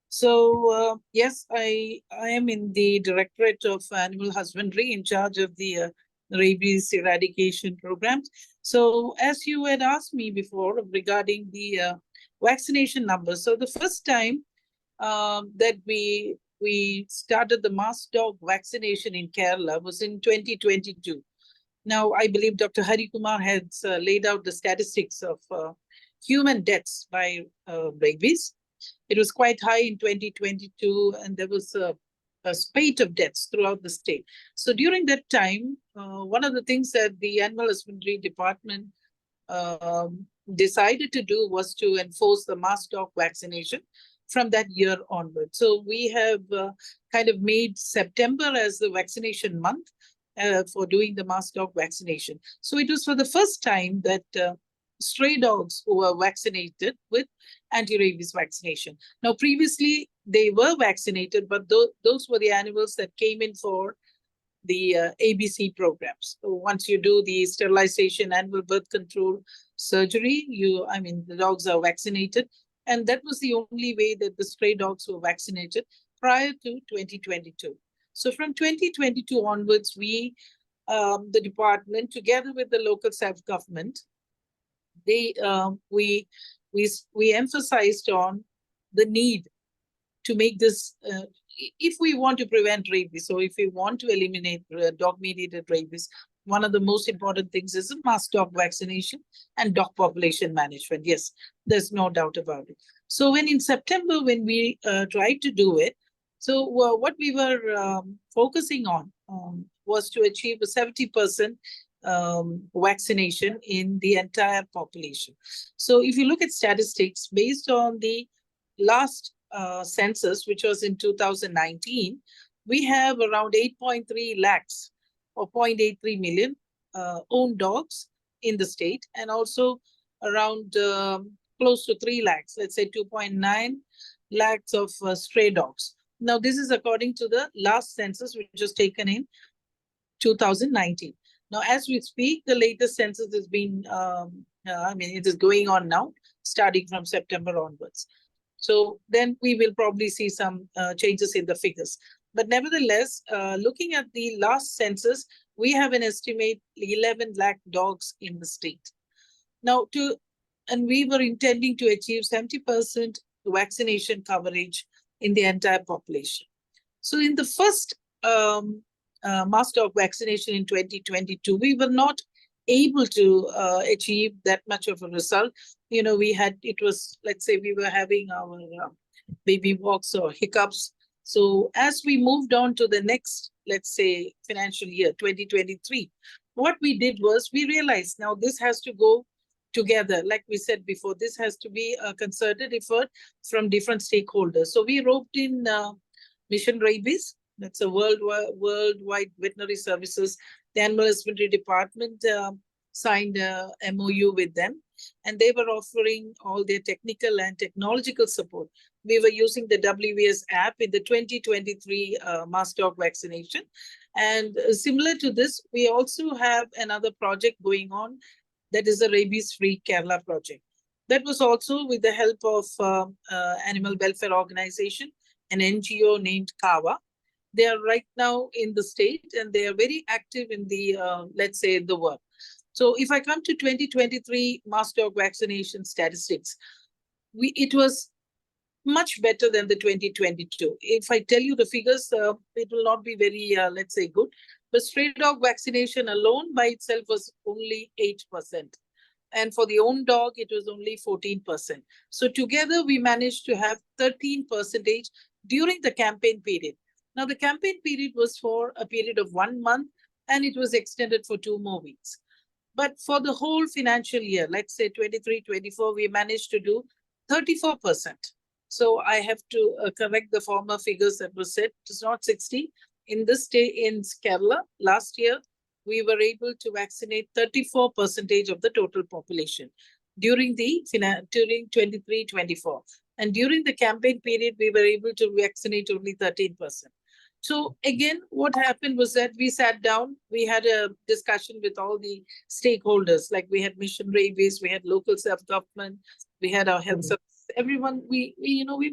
So, yes, I am in the Directorate of Animal Husbandry in charge of the rabies eradication programs. So, as you had asked me before regarding the vaccination numbers, so the first time that we started the mass dog vaccination in Kerala was in 2022. Now, I believe Dr. Hari Kumar has laid out the statistics of human deaths by rabies. It was quite high in 2022, and there was a spate of deaths throughout the state. So during that time, one of the things that the Animal Husbandry Department decided to do was to enforce the mass dog vaccination from that year onward. So we have kind of made September as the vaccination month for doing the mass dog vaccination. So it was for the first time that stray dogs were vaccinated with anti-rabies vaccination. Now, previously they were vaccinated, but those were the animals that came in for the ABC programs. So once you do the sterilization, animal birth control surgery, the dogs are vaccinated. And that was the only way that the stray dogs were vaccinated prior to 2022. So from 2022 onwards, we, the department, together with the local self-government, we emphasized on the need to make this, if we want to prevent rabies, so if we want to eliminate dog-mediated rabies, one of the most important things is mass dog vaccination and dog population management. Yes, there's no doubt about it. So when in September, when we tried to do it, so what we were focusing on was to achieve a 70% vaccination in the entire population. So if you look at statistics based on the last census, which was in 2019, we have around 8.3 lakhs or 0.83 million owned dogs in the state, and also around close to 3 lakhs, let's say 2.9 lakhs of stray dogs. Now, this is according to the last census, which was taken in 2019. Now, as we speak, the latest census has been, it is going on now, starting from September onwards. So then we will probably see some changes in the figures. But nevertheless, looking at the last census, we have an estimate 11 lakh dogs in the state. Now, and we were intending to achieve 70% vaccination coverage in the entire population. So in the first mass dog vaccination in 2022, we were not able to achieve that much of a result. You know, let's say we were having our baby walks or hiccups. So as we moved on to the next, let's say, financial year, 2023, what we did was we realized now this has to go together. Like we said before, this has to be a concerted effort from different stakeholders. So we roped in Mission Rabies. That's a worldwide veterinary services. The Animal Husbandry Department signed a MOU with them, and they were offering all their technical and technological support. We were using the WVS app in the 2023 mass dog vaccination. And similar to this, we also have another project going on that is a rabies-free Kerala project. That was also with the help of animal welfare organization, an NGO named Kawa. They are right now in the state and they are very active in the, let's say, the work. So if I come to 2023 mass dog vaccination statistics, it was much better than the 2022. If I tell you the figures, it will not be very, let's say, good. But stray dog vaccination alone by itself was only 8%. And for the own dog, it was only 14%. So together, we managed to have 13% during the campaign period. Now, the campaign period was for a period of 1 month, and it was extended for 2 more weeks. But for the whole financial year, let's say 23-24, we managed to do 34%. So I have to correct the former figures that were said. It is not 60. In this day in Kerala, last year, we were able to vaccinate 34% of the total population during 23-24. And during the campaign period, we were able to vaccinate only 13%. So again, what happened was that we sat down, we had a discussion with all the stakeholders, like we had Mission Rabies, we had local self-government, we had our health service. Everyone, we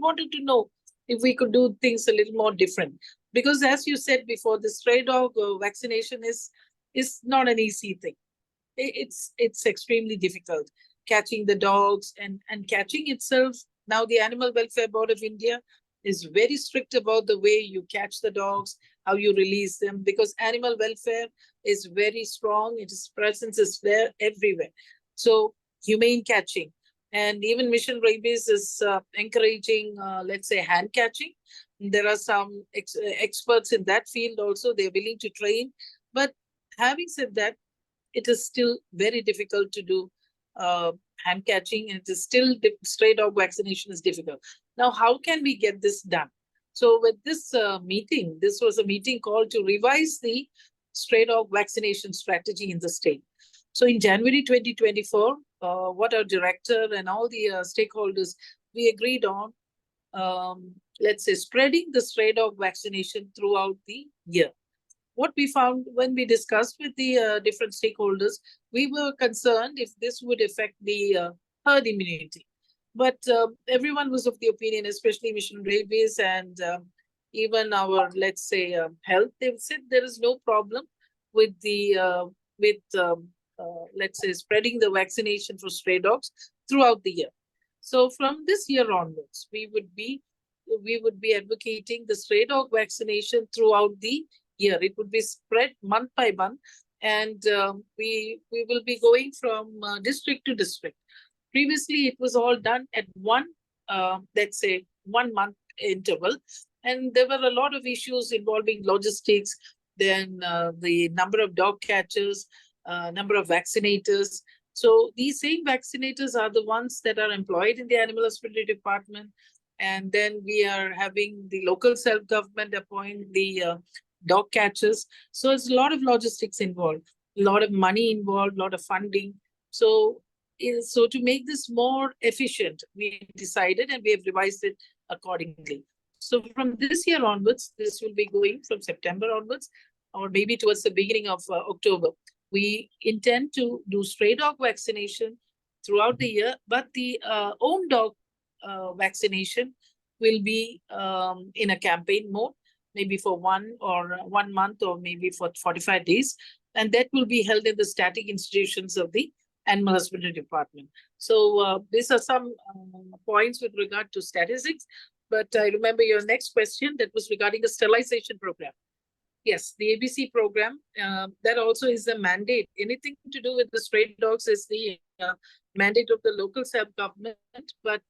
wanted to know if we could do things a little more different. Because as you said before, the stray dog vaccination is not an easy thing. It's extremely difficult. Catching the dogs and catching itself. Now the Animal Welfare Board of India is very strict about the way you catch the dogs, how you release them, because animal welfare is very strong. Its presence is there everywhere. So humane catching, and even Mission Rabies is encouraging, let's say, hand catching. There are some experts in that field also. They're willing to train. But having said that, it is still very difficult to do hand catching, and it is still stray dog vaccination is difficult. Now, how can we get this done? So with this meeting, this was a meeting called to revise the stray dog vaccination strategy in the state. So in January 2024, what our director and all the stakeholders, we agreed on, let's say, spreading the stray dog vaccination throughout the year. What we found when we discussed with the different stakeholders, we were concerned if this would affect the herd immunity. But everyone was of the opinion, especially Mission Rabies and even our, let's say, health, they said there is no problem with the, let's say, spreading the vaccination for stray dogs throughout the year. So from this year onwards, we would be advocating the stray dog vaccination throughout the year. It would be spread month by month, and we will be going from district to district. Previously, it was all done at one, let's say, 1 month interval, and there were a lot of issues involving logistics, then the number of dog catchers, number of vaccinators. So these same vaccinators are the ones that are employed in the Animal Husbandry Department, and then we are having the local self-government appoint the dog catchers. So it's a lot of logistics involved, a lot of money involved, a lot of funding. So to make this more efficient, we decided and we have revised it accordingly. So from this year onwards, this will be going from September onwards, or maybe towards the beginning of October. We intend to do stray dog vaccination throughout the year, but the own dog vaccination will be in a campaign mode, maybe for 1 month or maybe for 45 days. And that will be held in the static institutions of the Animal Husbandry Department. So these are some points with regard to statistics. But I remember your next question that was regarding the sterilization program. Yes, the ABC program, that also is a mandate. Anything to do with the stray dogs is the mandate of the local self-government. But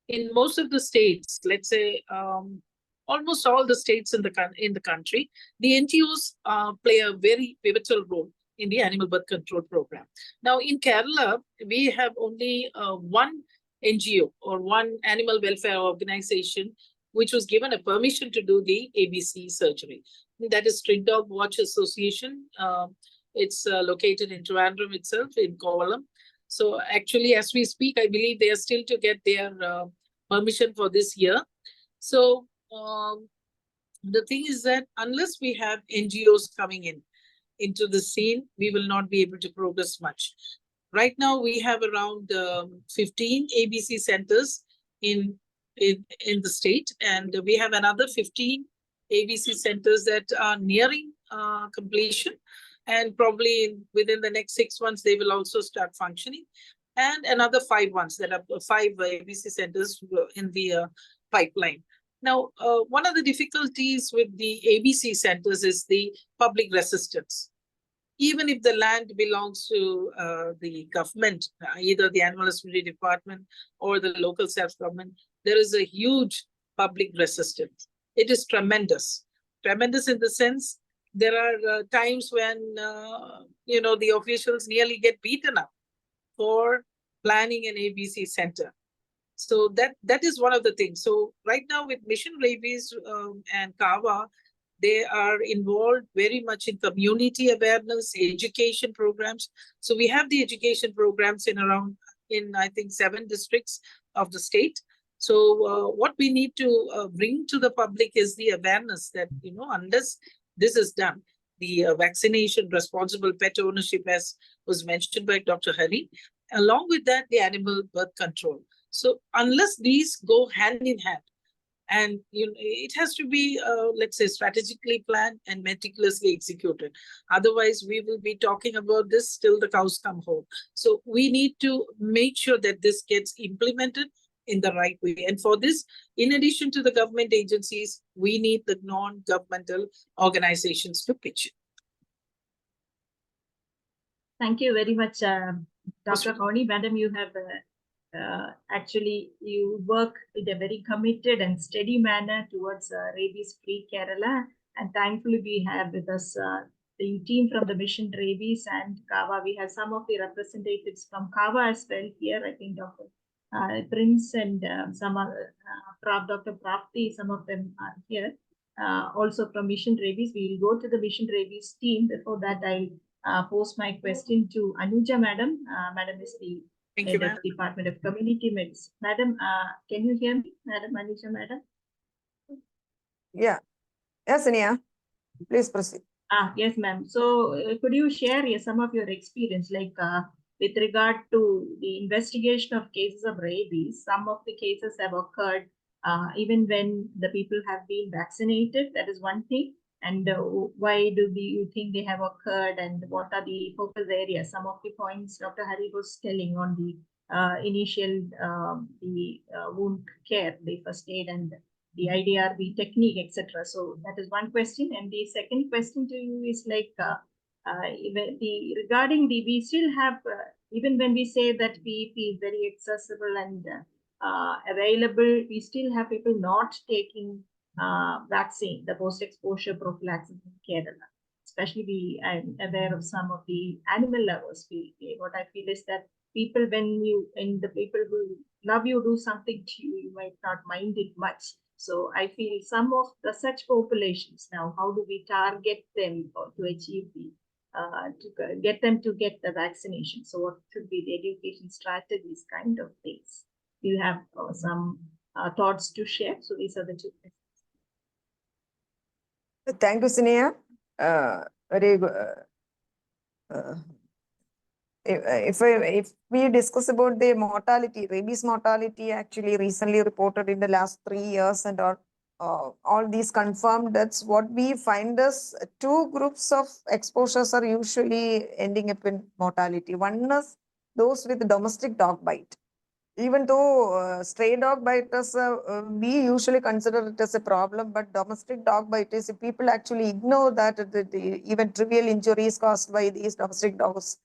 in most of the states, let's say almost all the states in the country, the NGOs play a very pivotal role in the animal birth control program. Now in Kerala, we have only one NGO or one animal welfare organization which was given a permission to do the ABC surgery. That is Street Dog Watch Association. It's located in Trivandrum itself, in Kovalam. So actually, as we speak, I believe they are still to get their permission for this year. So the thing is that unless we have NGOs coming into the scene, we will not be able to progress much. Right now, we have around 15 ABC centers in the state, and we have another 15 ABC centers that are nearing completion, and probably within the next 6 months, they will also start functioning, and another 5 months that are 5 ABC centers in the pipeline. Now, one of the difficulties with the ABC centers is the public resistance. Even if the land belongs to the government, either the Animal Husbandry Department or the local self-government, there is a huge public resistance. It is tremendous. Tremendous in the sense there are times when, the officials nearly get beaten up for planning an ABC center. So that is one of the things. So right now with Mission Rabies and Kawa, they are involved very much in community awareness, education programs. So we have the education programs in I think 7 districts of the state. So what we need to bring to the public is the awareness that, unless this is done, the vaccination, responsible pet ownership, as was mentioned by Dr. Hari, along with that, the animal birth control. So unless these go hand in hand, and it has to be, let's say, strategically planned and meticulously executed. Otherwise, we will be talking about this till the cows come home. So we need to make sure that this gets implemented in the right way. And for this, in addition to the government agencies, we need the non-governmental organizations to pitch in. Thank you very much, Dr. Kauni. Madam, you have actually, you work in a very committed and steady manner towards rabies-free Kerala. And thankfully, we have with us the team from the Mission Rabies and Kava. We have some of the representatives from Kava as well here. I think Dr. Prince and some other, Dr. Prapti, some of them are here. Also from Mission Rabies, we will go to the Mission Rabies team. Before that, I'll pose my question to Anuja Madam. Madam is the Head of Department of Community Medicine. Madam, can you hear me? Madam Anuja Madam? Yeah. Yes, Ania. Please proceed. Yes, ma'am. So could you share some of your experience, like with regard to the investigation of cases of rabies? Some of the cases have occurred even when the people have been vaccinated. That is one thing. And why do you think they have occurred, and what are the focus areas? Some of the points Dr. Hari was telling on the initial wound care, the first aid and the IDRB technique, etc. So that is one question. And the second question to you is like regarding we still have, even when we say that PEP is very accessible and available, we still have people not taking vaccine, the post-exposure prophylaxis in Kerala. Especially I'm aware of some of the animal lovers. What I feel is that people, when the people who love you do something to you, you might not mind it much. So I feel some of the such populations now, how do we target them to achieve the, to get them to get the vaccination? So what should be the education strategies, kind of things? Do you have some thoughts to share? So these are the two questions. Thank you, Sineya. Very good. If we discuss about the mortality, rabies mortality actually recently reported in the last 3 years, and all these confirmed deaths, what we find is two groups of exposures are usually ending up in mortality. One is those with domestic dog bite. Even though stray dog bite is, we usually consider it as a problem, but domestic dog bite is, people actually ignore that even trivial injuries caused by these domestic dogs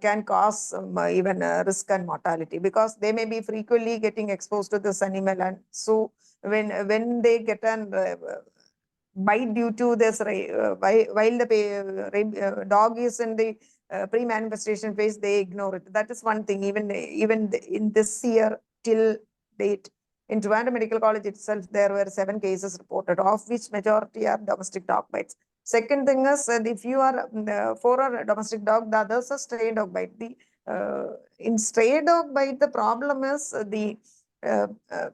can cause even risk and mortality, because they may be frequently getting exposed to this animal. And so when they get an bite due to this, while the dog is in the pre-manifestation phase, they ignore it. That is one thing. Even in this year till date, in Trivandrum Medical College itself, there were 7 cases reported, of which majority are domestic dog bites. Second thing is, if you are for a domestic dog, the others are stray dog bite. In stray dog bite, the problem is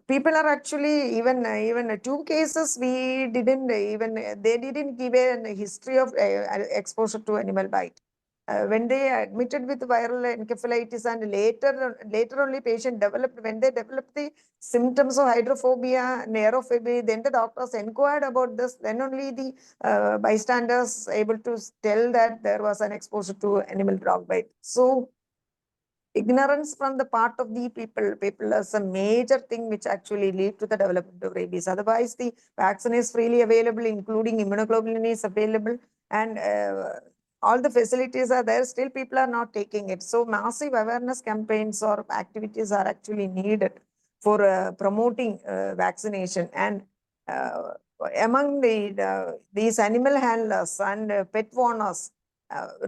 people are actually, even 2 cases, they didn't give a history of exposure to animal bite. When they admitted with viral encephalitis, and later only patient developed, when they developed the symptoms of hydrophobia and aerophobia, then the doctors inquired about this. Then only the bystanders able to tell that there was an exposure to animal dog bite. So ignorance from the part of the people is a major thing which actually lead to the development of rabies. Otherwise, the vaccine is freely available, including immunoglobulin is available, and all the facilities are there. Still, people are not taking it. So massive awareness campaigns or activities are actually needed for promoting vaccination. And among these animal handlers and pet owners,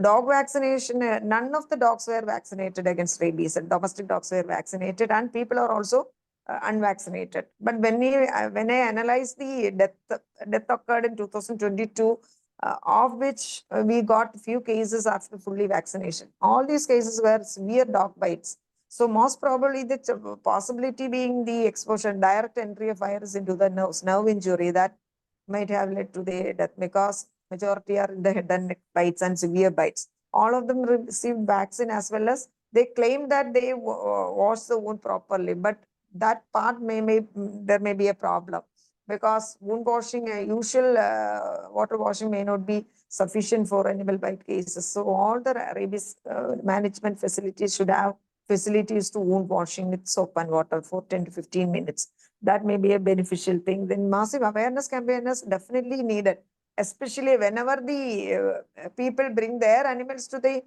dog vaccination, none of the dogs were vaccinated against rabies, and domestic dogs were vaccinated, and people are also unvaccinated. But when I analyzed the death occurred in 2022, of which we got few cases after fully vaccination. All these cases were severe dog bites. So most probably the possibility being the exposure, direct entry of virus into the nerve injury that might have led to the death, because majority are in the head and neck bites and severe bites. All of them received vaccine, as well as they claim that they wash the wound properly, but that part there may be a problem, because wound washing, usual water washing may not be sufficient for animal bite cases. So all the rabies management facilities should have facilities to wound washing with soap and water for 10 to 15 minutes. That may be a beneficial thing. Then massive awareness campaign is definitely needed, especially whenever the people bring their animals to the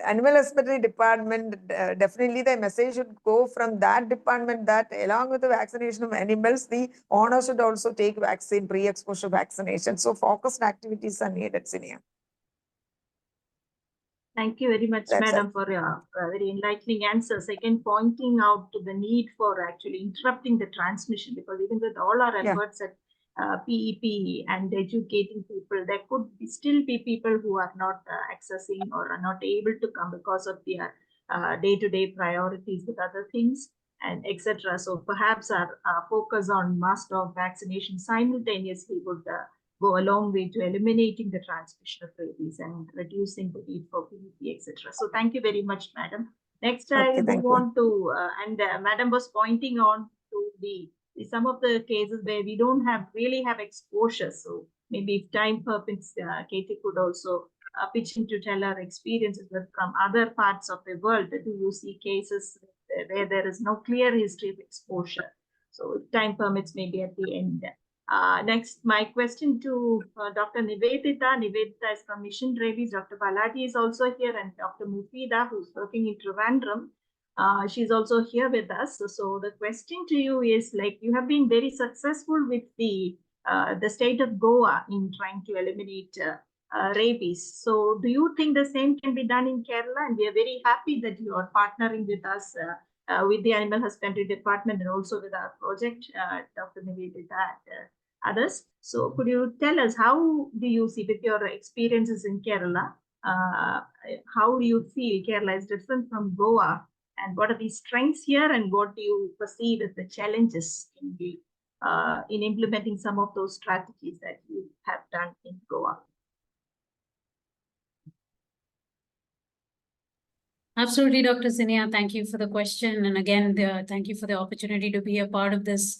animal husbandry department. Definitely the message should go from that department that along with the vaccination of animals, the owner should also take vaccine, pre-exposure vaccination. So focused activities are needed, Sinia. Thank you very much, That's Madam, for your very enlightening answers. Again, pointing out to the need for actually interrupting the transmission, because even with all our efforts at PEP and educating people, there could still be people who are not accessing or are not able to come because of their day-to-day priorities with other things and etc. So perhaps our focus on mass dog vaccination simultaneously would go a long way to eliminating the transmission of rabies and reducing the need for PEP, etc. So thank you very much, Madam. Next, I move on to, Madam was pointing on to some of the cases where we don't really have exposure. So maybe if time permits, Katie could also pitch in to tell our experiences from other parts of the world. Do you see cases where there is no clear history of exposure? So if time permits, maybe at the end. Next, my question to Dr. Nivedita. Nivedita is from Mission Rabies. Dr. Balaji is also here, and Dr. Mufida, who's working in Trivandrum. She's also here with us. So the question to you is, like, you have been very successful with the state of Goa in trying to eliminate rabies. So do you think the same can be done in Kerala? And we are very happy that you are partnering with us with the Animal Husbandry Department and also with our project, Dr. Nivedita and others. So could you tell us, how do you see, with your experiences in Kerala, how do you feel Kerala is different from Goa? And what are the strengths here, and what do you perceive as the challenges in implementing some of those strategies that you have done in Goa? Absolutely, Dr. Sinia. Thank you for the question. And again, thank you for the opportunity to be a part of this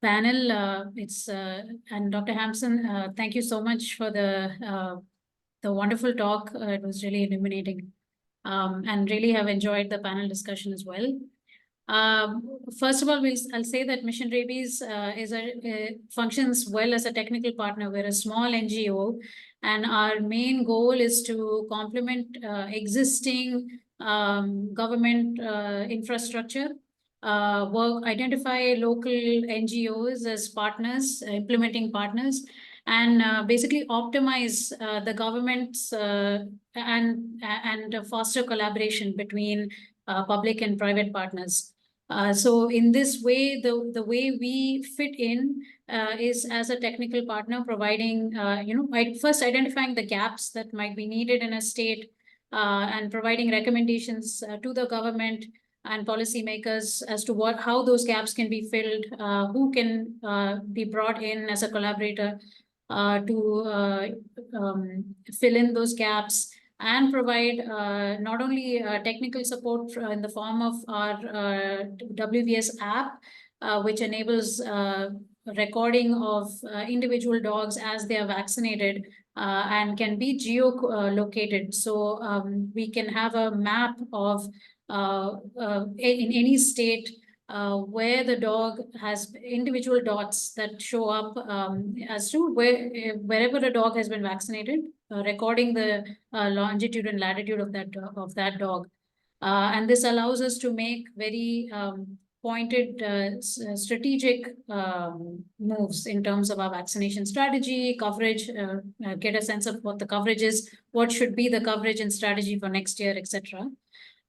panel. And Dr. Hampson, thank you so much for the wonderful talk. It was really illuminating. And really have enjoyed the panel discussion as well. First of all, I'll say that Mission Rabies functions well as a technical partner. We're a small NGO, and our main goal is to complement existing government infrastructure, identify local NGOs as partners, implementing partners, and basically optimize the government's and foster collaboration between public and private partners. So in this way, the way we fit in is as a technical partner, providing, first identifying the gaps that might be needed in a state and providing recommendations to the government and policymakers as to how those gaps can be filled, who can be brought in as a collaborator to fill in those gaps, and provide not only technical support in the form of our WVS app, which enables recording of individual dogs as they are vaccinated and can be geo-located. So we can have a map of in any state where the dog has individual dots that show up as to wherever the dog has been vaccinated, recording the longitude and latitude of that dog. And this allows us to make very pointed strategic moves in terms of our vaccination strategy, coverage, get a sense of what the coverage is, what should be the coverage and strategy for next year, etc.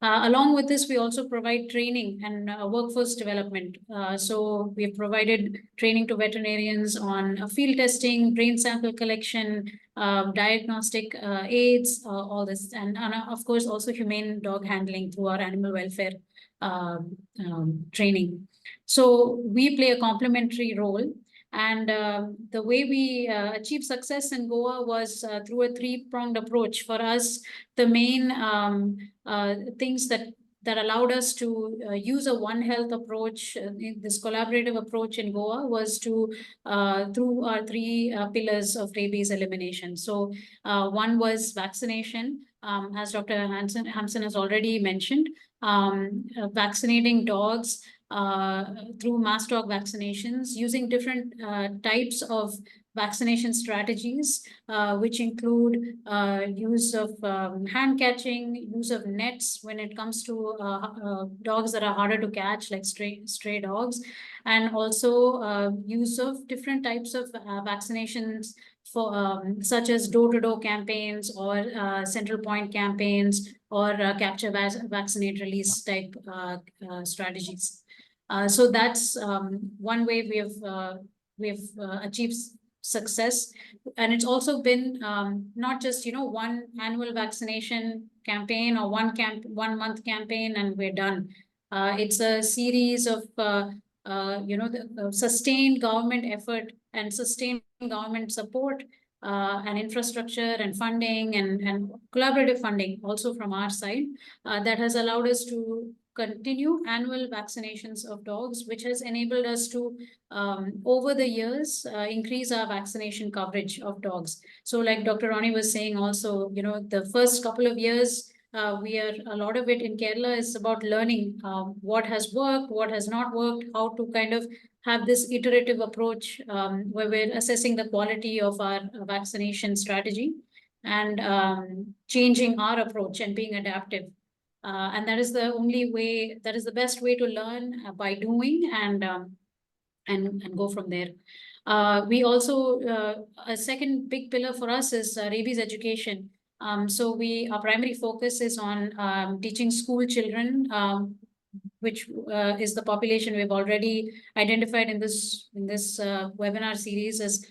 Along with this, we also provide training and workforce development. So we've provided training to veterinarians on field testing, brain sample collection, diagnostic aids, all this, and of course also humane dog handling through our animal welfare training. So we play a complementary role. And the way we achieved success in Goa was through a three-pronged approach. For us, the main things that allowed us to use a One Health approach, this collaborative approach in Goa, was to through our three pillars of rabies elimination. So one was vaccination, as Dr. Hansen has already mentioned, vaccinating dogs through mass dog vaccinations, using different types of vaccination strategies, which include use of hand catching, use of nets when it comes to dogs that are harder to catch, like stray dogs, and also use of different types of vaccinations for such as door-to-door campaigns or central point campaigns or capture vaccinate release type strategies. So that's one way we've achieved success, and it's also been not just one annual vaccination campaign or one month campaign and we're done. It's a series of the sustained government effort and sustained government support and infrastructure and funding and collaborative funding also from our side that has allowed us to continue annual vaccinations of dogs, which has enabled us to, over the years, increase our vaccination coverage of dogs. So like Dr. Ronnie was saying also, the first couple of years, a lot of it in Kerala is about learning what has worked, what has not worked, how to kind of have this iterative approach where we're assessing the quality of our vaccination strategy and changing our approach and being adaptive. And that is the only way, that is the best way to learn by doing and go from there. We also, a second big pillar for us is rabies education. So our primary focus is on teaching school children, which is the population we've already identified in this webinar series as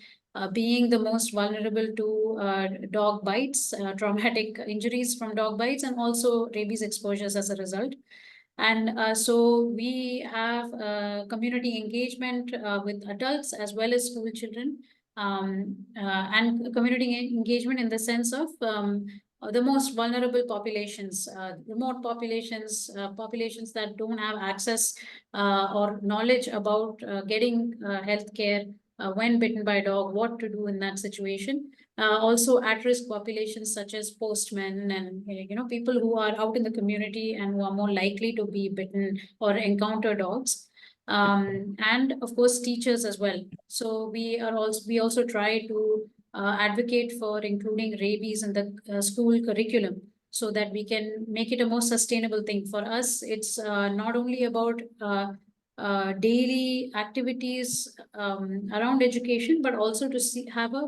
being the most vulnerable to dog bites, traumatic injuries from dog bites, and also rabies exposures as a result. And so we have community engagement with adults as well as school children, and community engagement in the sense of the most vulnerable populations, remote populations, populations that don't have access or knowledge about getting health care when bitten by a dog, what to do in that situation. Also at-risk populations such as postmen and people who are out in the community and who are more likely to be bitten or encounter dogs. And of course, teachers as well. So we also try to advocate for including rabies in the school curriculum so that we can make it a more sustainable thing. For us, it's not only about daily activities around education, but also to have a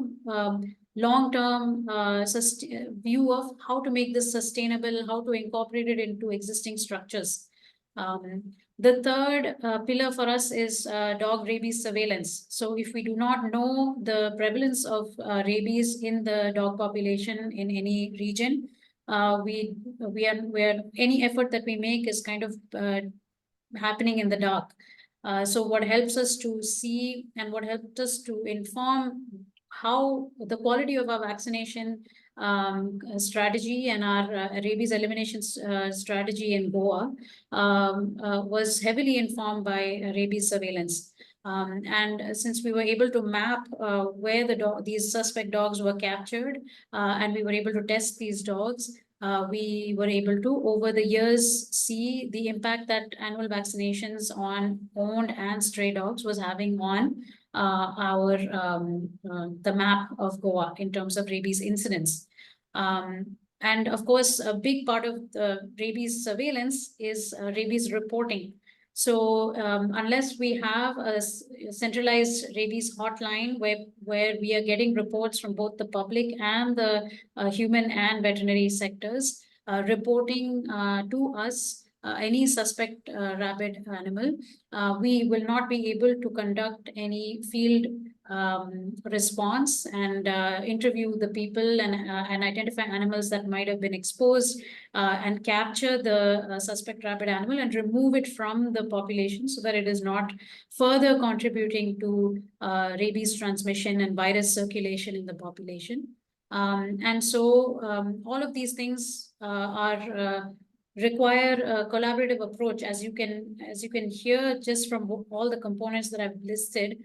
long-term view of how to make this sustainable, how to incorporate it into existing structures. The third pillar for us is dog rabies surveillance. So if we do not know the prevalence of rabies in the dog population in any region, any effort that we make is kind of happening in the dark. So what helps us to see and what helps us to inform how the quality of our vaccination strategy and our rabies elimination strategy in Goa was heavily informed by rabies surveillance. And since we were able to map where these suspect dogs were captured and we were able to test these dogs, we were able to, over the years, see the impact that annual vaccinations on owned and stray dogs was having on the map of Goa in terms of rabies incidence. And of course, a big part of the rabies surveillance is rabies reporting. So unless we have a centralized rabies hotline where we are getting reports from both the public and the human and veterinary sectors, reporting to us any suspect rabid animal. We will not be able to conduct any field response and interview the people and identify animals that might have been exposed and capture the suspect rabid animal and remove it from the population so that it is not further contributing to rabies transmission and virus circulation in the population. And so all of these things require a collaborative approach, as you can hear just from all the components that I've listed.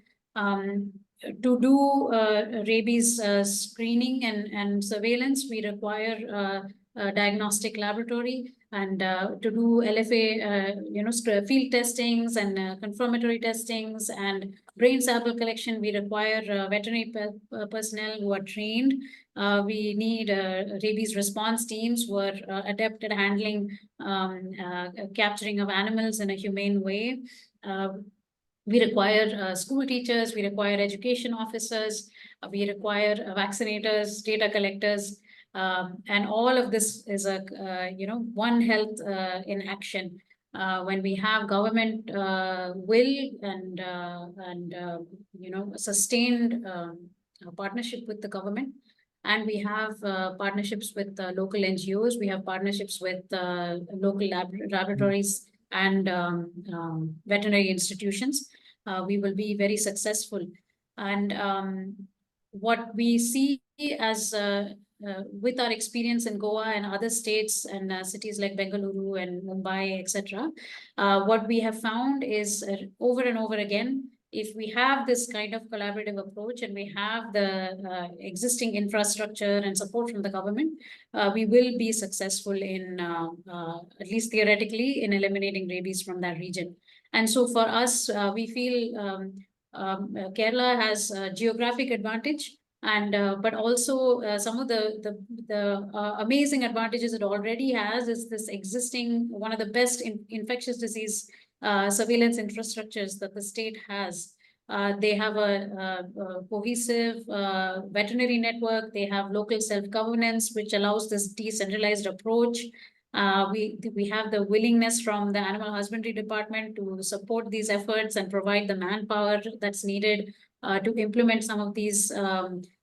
To do rabies screening and surveillance, we require a diagnostic laboratory, and to do LFA, field testings and confirmatory testings and brain sample collection, we require veterinary personnel who are trained. We need rabies response teams who are adept at handling capturing of animals in a humane way. We require school teachers, we require education officers, we require vaccinators, data collectors, and all of this is a One Health in action. When we have government will and sustained partnership with the government, and we have partnerships with local NGOs, we have partnerships with local laboratories and veterinary institutions, we will be very successful. And what we see as with our experience in Goa and other states and cities like Bengaluru and Mumbai, etc., what we have found is over and over again, if we have this kind of collaborative approach and we have the existing infrastructure and support from the government, we will be successful in, at least theoretically, in eliminating rabies from that region. And so for us, we feel Kerala has a geographic advantage, and but also some of the amazing advantages it already has is this existing, one of the best infectious disease surveillance infrastructures that the state has. They have a cohesive veterinary network. They have local self-governance, which allows this decentralized approach. We have the willingness from the animal husbandry department to support these efforts and provide the manpower that's needed to implement some of these,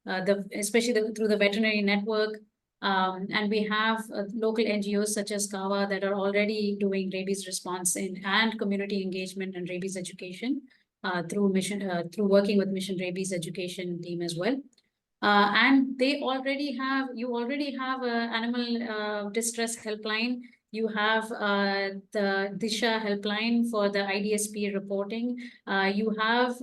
especially through the veterinary network. And we have local NGOs such as Kawa that are already doing rabies response and community engagement and rabies education through working with Mission Rabies Education team as well. And you already have an animal distress helpline. You have the Disha helpline for the IDSP reporting. You have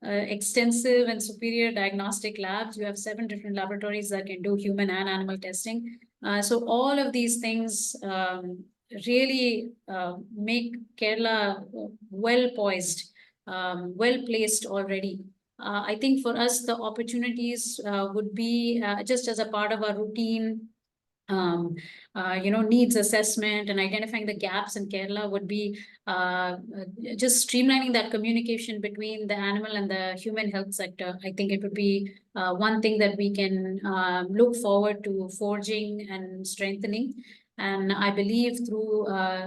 extensive and superior diagnostic labs. You have 7 different laboratories that can do human and animal testing. So all of these things really make Kerala well poised, well placed already. I think for us, the opportunities would be just as a part of our routine needs assessment and identifying the gaps in Kerala would be just streamlining that communication between the animal and the human health sector. I think it would be one thing that we can look forward to forging and strengthening. And I believe through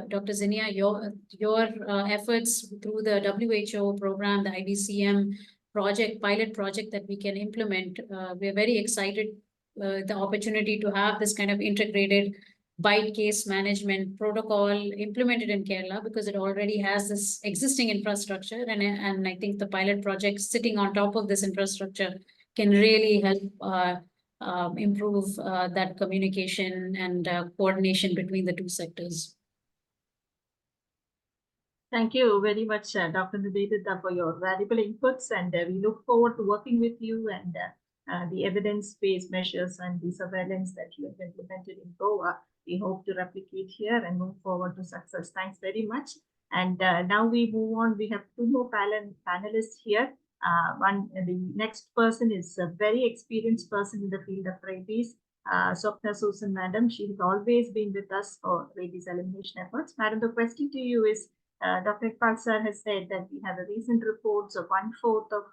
Dr. Zinnia, your efforts through the WHO program, the IBCM pilot project that we can implement, we're very excited the opportunity to have this kind of integrated bite case management protocol implemented in Kerala, because it already has this existing infrastructure, and I think the pilot project sitting on top of this infrastructure can really help improve that communication and coordination between the two sectors. Thank you very much, Dr. Nivedita, for your valuable inputs, and we look forward to working with you and the evidence-based measures and the surveillance that you have implemented in Goa. We hope to replicate here and move forward to success. Thanks very much. And now we move on. We have 2 more panelists here. The next person is a very experienced person in the field of rabies, Swapna Susan, Madam. She has always been with us for rabies elimination efforts. Madam, the question to you is, Dr. Iqbal sir has said that we have a recent reports of 1/4 of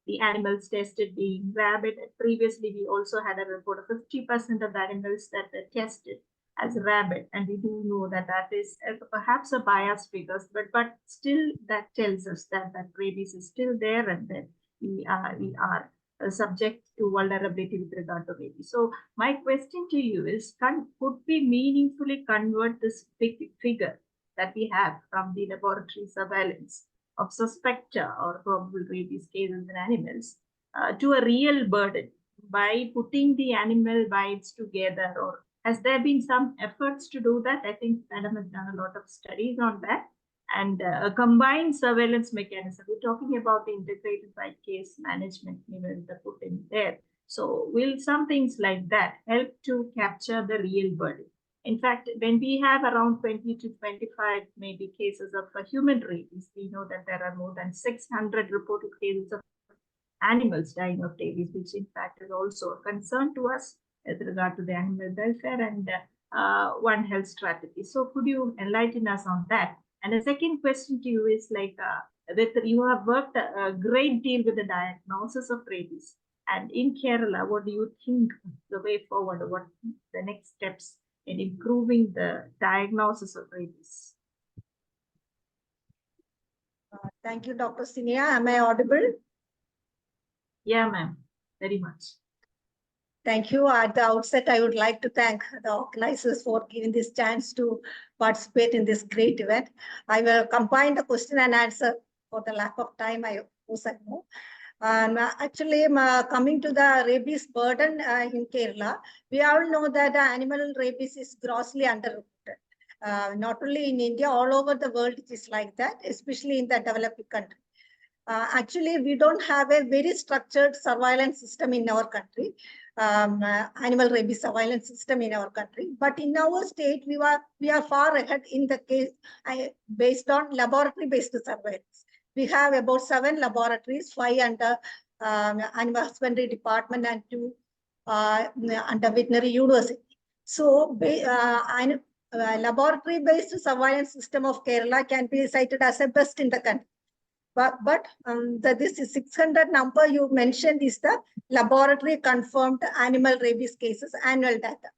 the animals tested being rabid. Previously, we also had a report of 50% of animals that were tested as rabid, and we do know that that is perhaps a biased figure, but still that tells us that rabies is still there, and that we are subject to vulnerability with regard to rabies. So my question to you is, could we meaningfully convert this big figure that we have from the laboratory surveillance of suspect or probable rabies cases in animals to a real burden by putting the animal bites together? Or has there been some efforts to do that? I think Madam has done a lot of studies on that. And a combined surveillance mechanism. We're talking about the integrated bite case management, even the put in there. So will some things like that help to capture the real burden? In fact, when we have around 20 to 25 maybe cases of human rabies, we know that there are more than 600 reported cases of animals dying of rabies, which in fact is also a concern to us with regard to the animal welfare and One Health strategy. So could you enlighten us on that? And the second question to you is like, you have worked a great deal with the diagnosis of rabies. And in Kerala, what do you think the way forward, what the next steps in improving the diagnosis of rabies? Thank you, Dr. Sinia. Am I audible? Yeah, ma'am, very much. Thank you. At the outset, I would like to thank the organizers for giving this chance to participate in this great event. I will combine the question and answer for the lack of time, I know. Actually, coming to the rabies burden in Kerala, we all know that animal rabies is grossly underreported. Not only in India, all over the world it is like that, especially in the developing country. Actually, we don't have a very structured surveillance system in our country, animal rabies surveillance system in our country. But in our state, we are far ahead in the case based on laboratory-based surveillance. We have about 7 laboratories, 5 under Animal Husbandry Department and 2 under Veterinary University. So, laboratory-based surveillance system of Kerala can be cited as the best in the country. But this 600 number you mentioned is the laboratory confirmed animal rabies cases annual data.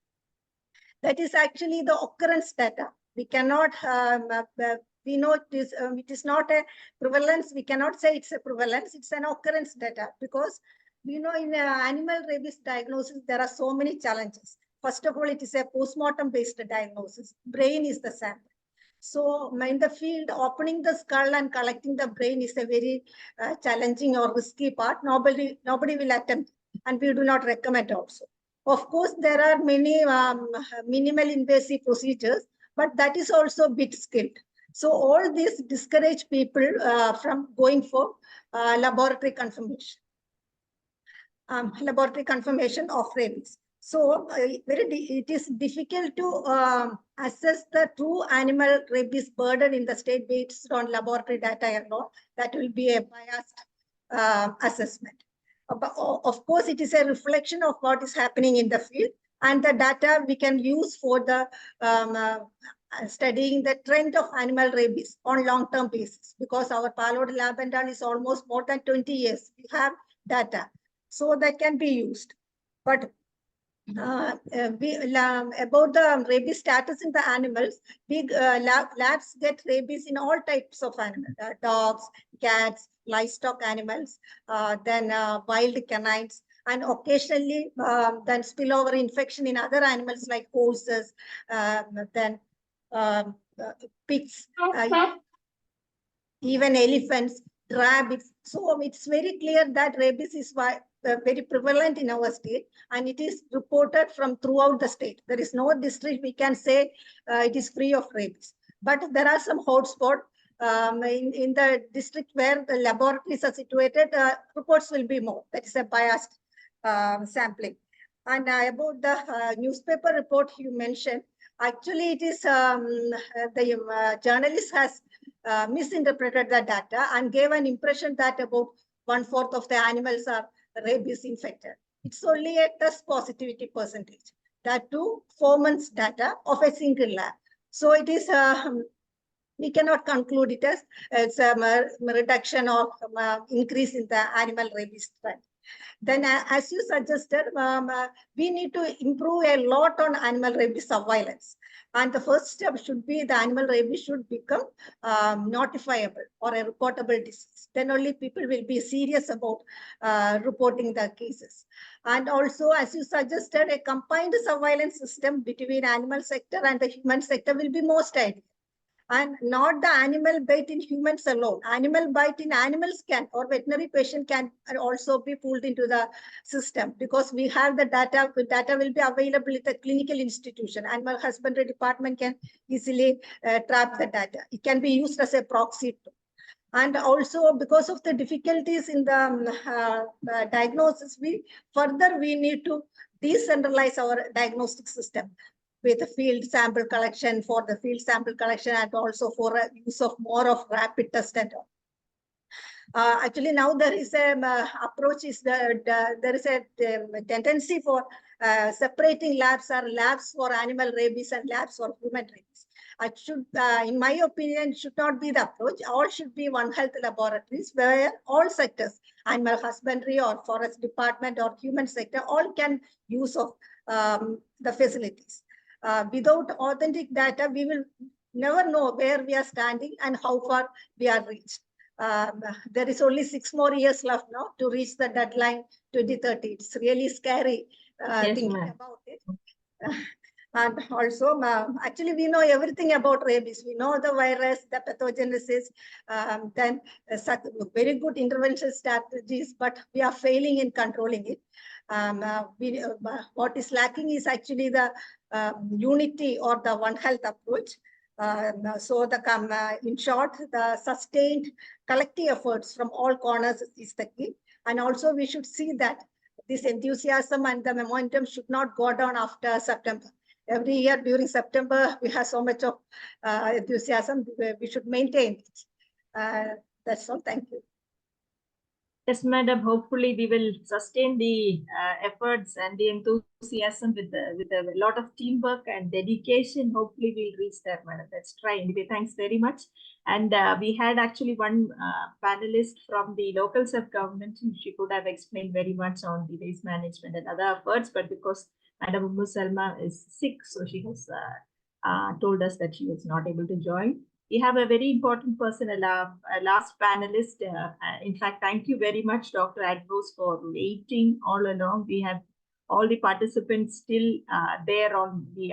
That is actually the occurrence data. We cannot, we know it is not a prevalence. We cannot say it's a prevalence. It's an occurrence data, because we know in animal rabies diagnosis, there are so many challenges. First of all, it is a postmortem based diagnosis. Brain is the sample. So in the field, opening the skull and collecting the brain is a very challenging or risky part. Nobody will attempt, and we do not recommend also. Of course, there are many minimal invasive procedures, but that is also a bit skilled. So all this discourage people from going for laboratory confirmation. Laboratory confirmation of rabies. So it is difficult to assess the true animal rabies burden in the state based on laboratory data alone. That will be a biased assessment. But of course, it is a reflection of what is happening in the field, and the data we can use for the studying the trend of animal rabies on long-term basis, because our Palod lab and is almost more than 20 years. We have data, so that can be used. But about the rabies status in the animals, big labs get rabies in all types of animals, dogs, cats, livestock animals, then wild canines, and occasionally then spillover infection in other animals like horses, then pigs, even elephants, rabbits. So it's very clear that rabies is very prevalent in our state, and it is reported from throughout the state. There is no district we can say it is free of rabies. But there are some hotspots in the district where the laboratories are situated, reports will be more. That is a biased sampling. And about the newspaper report you mentioned, actually it is the journalist has misinterpreted the data and gave an impression that about 1/4 of the animals are rabies infected. It's only a test positivity percentage. That too 4 months data of a single lab. So it is we cannot conclude it as it's a reduction or increase in the animal rabies trend. Then, as you suggested, we need to improve a lot on animal rabies surveillance. And the first step should be the animal rabies should become notifiable or a reportable disease. Then only people will be serious about reporting the cases. And also, as you suggested, a combined surveillance system between animal sector and the human sector will be most ideal. And not the animal bite in humans alone. Animal bite in animals can, or veterinary patient can also be pulled into the system, because we have the data. The data will be available at the clinical institution. Animal husbandry department can easily trap the data. It can be used as a proxy too. And also, because of the difficulties in the diagnosis, we need to decentralize our diagnostic system with the field sample collection, for the field sample collection, and also for use of more of rapid test and all. Actually, now there is a approach is there is a tendency for separating labs for animal rabies and labs for human rabies. It should, in my opinion, should not be the approach. All should be One Health laboratories where all sectors, animal husbandry or forest department or human sector, all can use of the facilities. Without authentic data, we will never know where we are standing and how far we are reached. There is only 6 more years left now to reach the deadline 2030. It's really scary thinking about it. And also, actually, we know everything about rabies. We know the virus, the pathogenesis, then very good intervention strategies, but we are failing in controlling it. What is lacking is actually the unity or the One Health approach. So in short, the sustained collective efforts from all corners is the key. And also we should see that this enthusiasm and the momentum should not go down after September. Every year during September, we have so much of enthusiasm. We should maintain it. That's all. Thank you. Yes, madam. Hopefully, we will sustain the efforts and the enthusiasm with a lot of teamwork and dedication. Hopefully, we'll reach there, madam. Let's try. Anyway, thanks very much. And we had actually one panelist from the local self-government. She could have explained very much on the waste management and other efforts, but because Madam Ummu Salma is sick, so she has told us that she was not able to join. We have a very important person, a last panelist. In fact, thank you very much, Dr. Advos, for waiting all along. We have all the participants still there on the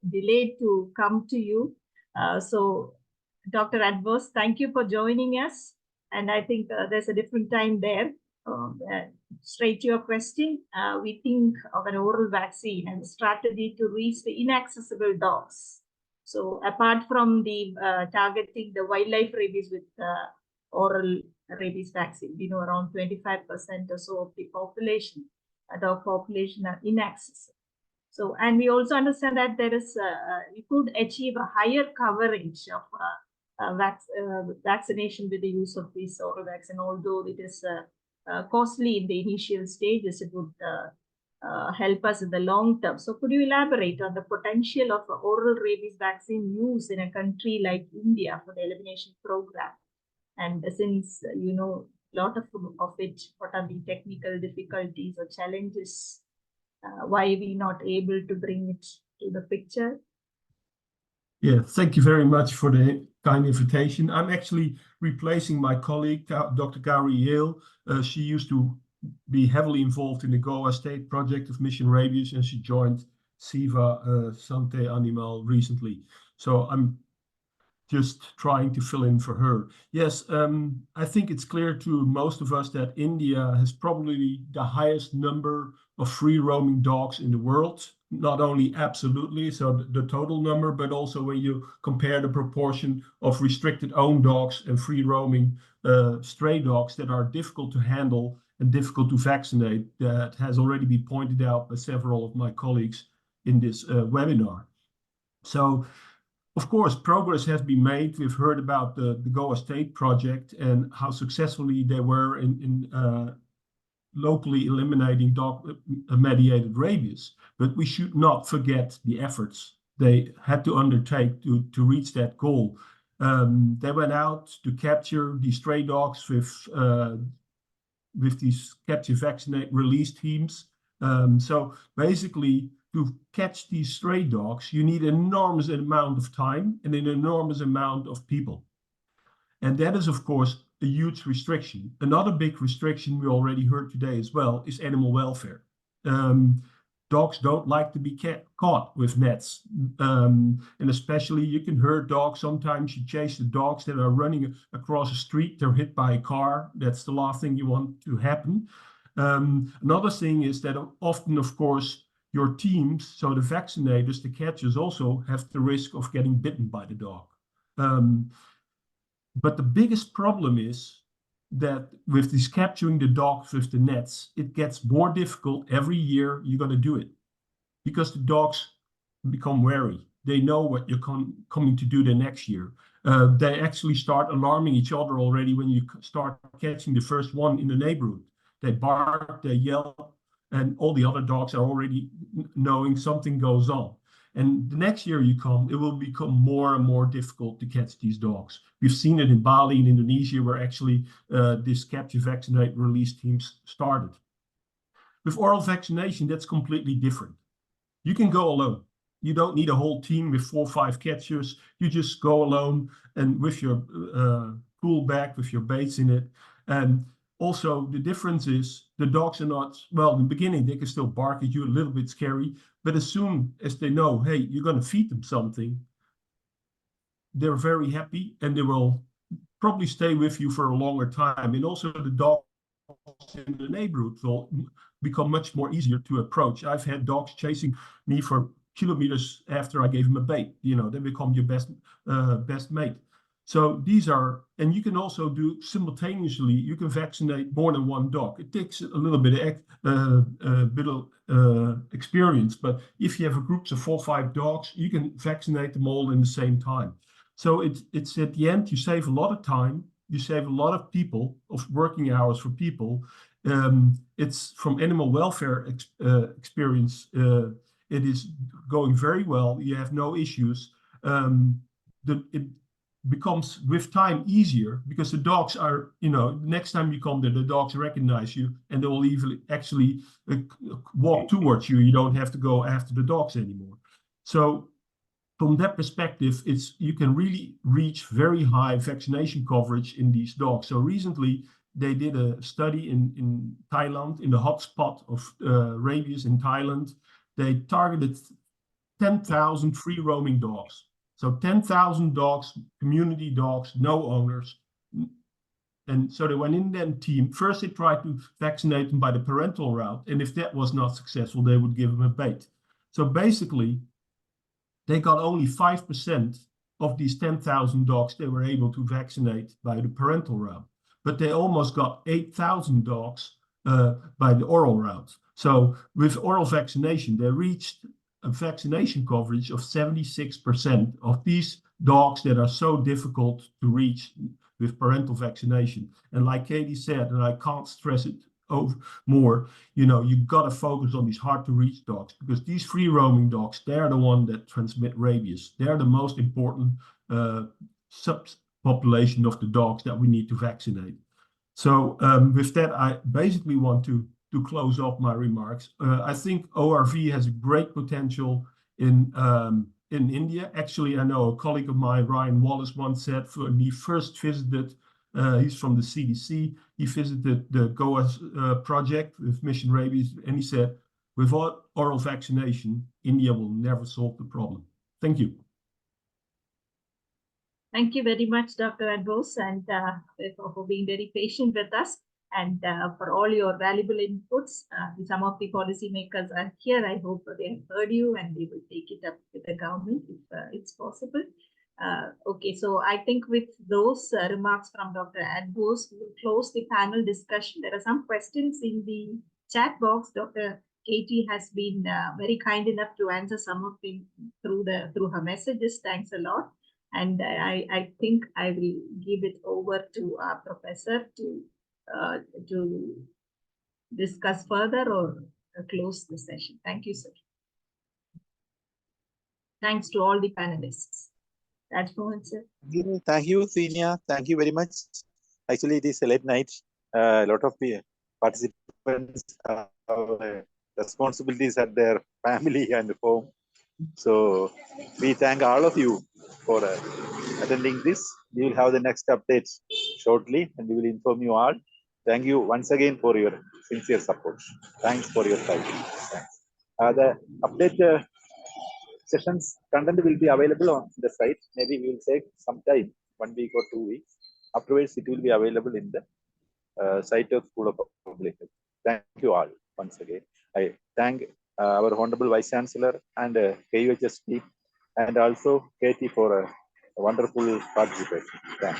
delayed to come to you. So, Dr. Advos, thank you for joining us. And I think there's a different time there. Straight to your question, we think of an oral vaccine and strategy to reach the inaccessible dogs. So apart from the targeting the wildlife rabies with oral rabies vaccine, we know around 25% or so of the population, dog population, are inaccessible. So, and we also understand that there is, we could achieve a higher coverage of vaccination with the use of this oral vaccine, although it is costly in the initial stages. It would help us in the long term. So could you elaborate on the potential of oral rabies vaccine use in a country like India for the elimination program? And since you know a lot of it, what are the technical difficulties or challenges? Why are we not able to bring it to the picture? Yeah, thank you very much for the kind invitation. I'm actually replacing my colleague, Dr. Gary Yale. She used to be heavily involved in the Goa State project of Mission Rabies, and she joined SIVA Santé Animal recently. So I'm just trying to fill in for her. Yes, I think it's clear to most of us that India has probably the highest number of free-roaming dogs in the world. Not only absolutely, so the total number, but also when you compare the proportion of restricted owned dogs and free-roaming stray dogs that are difficult to handle and difficult to vaccinate. That has already been pointed out by several of my colleagues in this webinar. So, of course, progress has been made. We've heard about the Goa State project and how successfully they were in locally eliminating dog-mediated rabies. But we should not forget the efforts they had to undertake to reach that goal. They went out to capture these stray dogs with with these catch, vaccinate, release teams. So basically, to catch these stray dogs, you need an enormous amount of time and an enormous amount of people. And that is, of course, a huge restriction. Another big restriction we already heard today as well is animal welfare. Dogs don't like to be caught with nets. And especially you can hurt dogs. Sometimes you chase the dogs that are running across the street. They're hit by a car. That's the last thing you want to happen. Another thing is that often, of course, your teams, so the vaccinators, the catchers, also have the risk of getting bitten by the dog. But the biggest problem is that with this capturing the dogs with the nets, it gets more difficult every year you're going to do it, because the dogs become wary. They know what you're coming to do the next year. They actually start alarming each other already when you start catching the first one in the neighborhood. They bark, they yell, and all the other dogs are already knowing something goes on. And the next year you come, it will become more and more difficult to catch these dogs. We've seen it in Bali, in Indonesia, where actually this capture, vaccinate, release teams started. With oral vaccination, that's completely different. You can go alone. You don't need a whole team with 4 or 5 catchers. You just go alone and with your pool bag, with your baits in it. And also, the difference is the dogs are not, well, in the beginning, they can still bark at you, a little bit scary. But as soon as they know, hey, you're going to feed them something, they're very happy and they will probably stay with you for a longer time. And also the dogs in the neighborhood will become much more easier to approach. I've had dogs chasing me for kilometers after I gave them a bait. You know, they become your best mate. So these are, and you can also do simultaneously, you can vaccinate more than one dog. It takes a little bit of experience, but if you have a group of 4 or 5 dogs, you can vaccinate them all in the same time. So it's at the end, you save a lot of time, you save a lot of people, of working hours for people. It's from animal welfare experience, it is going very well. You have no issues. It becomes with time easier because the dogs are, you know, next time you come there, the dogs recognize you and they will even actually walk towards you. You don't have to go after the dogs anymore. So from that perspective, you can really reach very high vaccination coverage in these dogs. So recently they did a study in Thailand, in the hotspot of rabies in Thailand. They targeted 10,000 free roaming dogs. So 10,000 dogs, community dogs, no owners. And so they went in that team. First, they tried to vaccinate them by the parental route. And if that was not successful, they would give them a bait. So basically, they got only 5% of these 10,000 dogs they were able to vaccinate by the parental route. But they almost got 8,000 dogs by the oral route. So with oral vaccination, they reached a vaccination coverage of 76% of these dogs that are so difficult to reach with parental vaccination. And like Katie said, and I can't stress it over more, you know, you got to focus on these hard to reach dogs, because these free roaming dogs, they're the one that transmit rabies. They're the most important subpopulation of the dogs that we need to vaccinate. So with that, I basically want to close off my remarks. I think ORV has a great potential in India. Actually, I know a colleague of mine, Ryan Wallace, once said when he first visited, he's from the CDC, he visited the GOA project with Mission Rabies, and he said, without oral vaccination, India will never solve the problem. Thank you. Thank you very much, Dr. Adbos, and for being very patient with us, and for all your valuable inputs. Some of the policymakers are here. I hope they have heard you and they will take it up with the government if it's possible. Okay, so I think with those remarks from Dr. Adbos, we'll close the panel discussion. There are some questions in the chat box. Dr. Katie has been very kind enough to answer some of them through her messages. Thanks a lot. And I think I will give it over to our professor to discuss further or close the session. Thank you, sir. Thanks to all the panelists. That's Mohan, sir. Thank you, Senior. Thank you very much. Actually, it is a late night. A lot of participants have responsibilities at their family and home. So we thank all of you for attending this. We will have the next updates shortly and we will inform you all. Thank you once again for your sincere support. Thanks for your time. Thanks. The update sessions content will be available on the site. Maybe we will take some time, 1 week or 2 weeks. Afterwards, it will be available in the site of School of Public Health. Thank you all once again. I thank our Honorable Vice Chancellor and KUHS team, and also Katie for a wonderful participation. Thanks.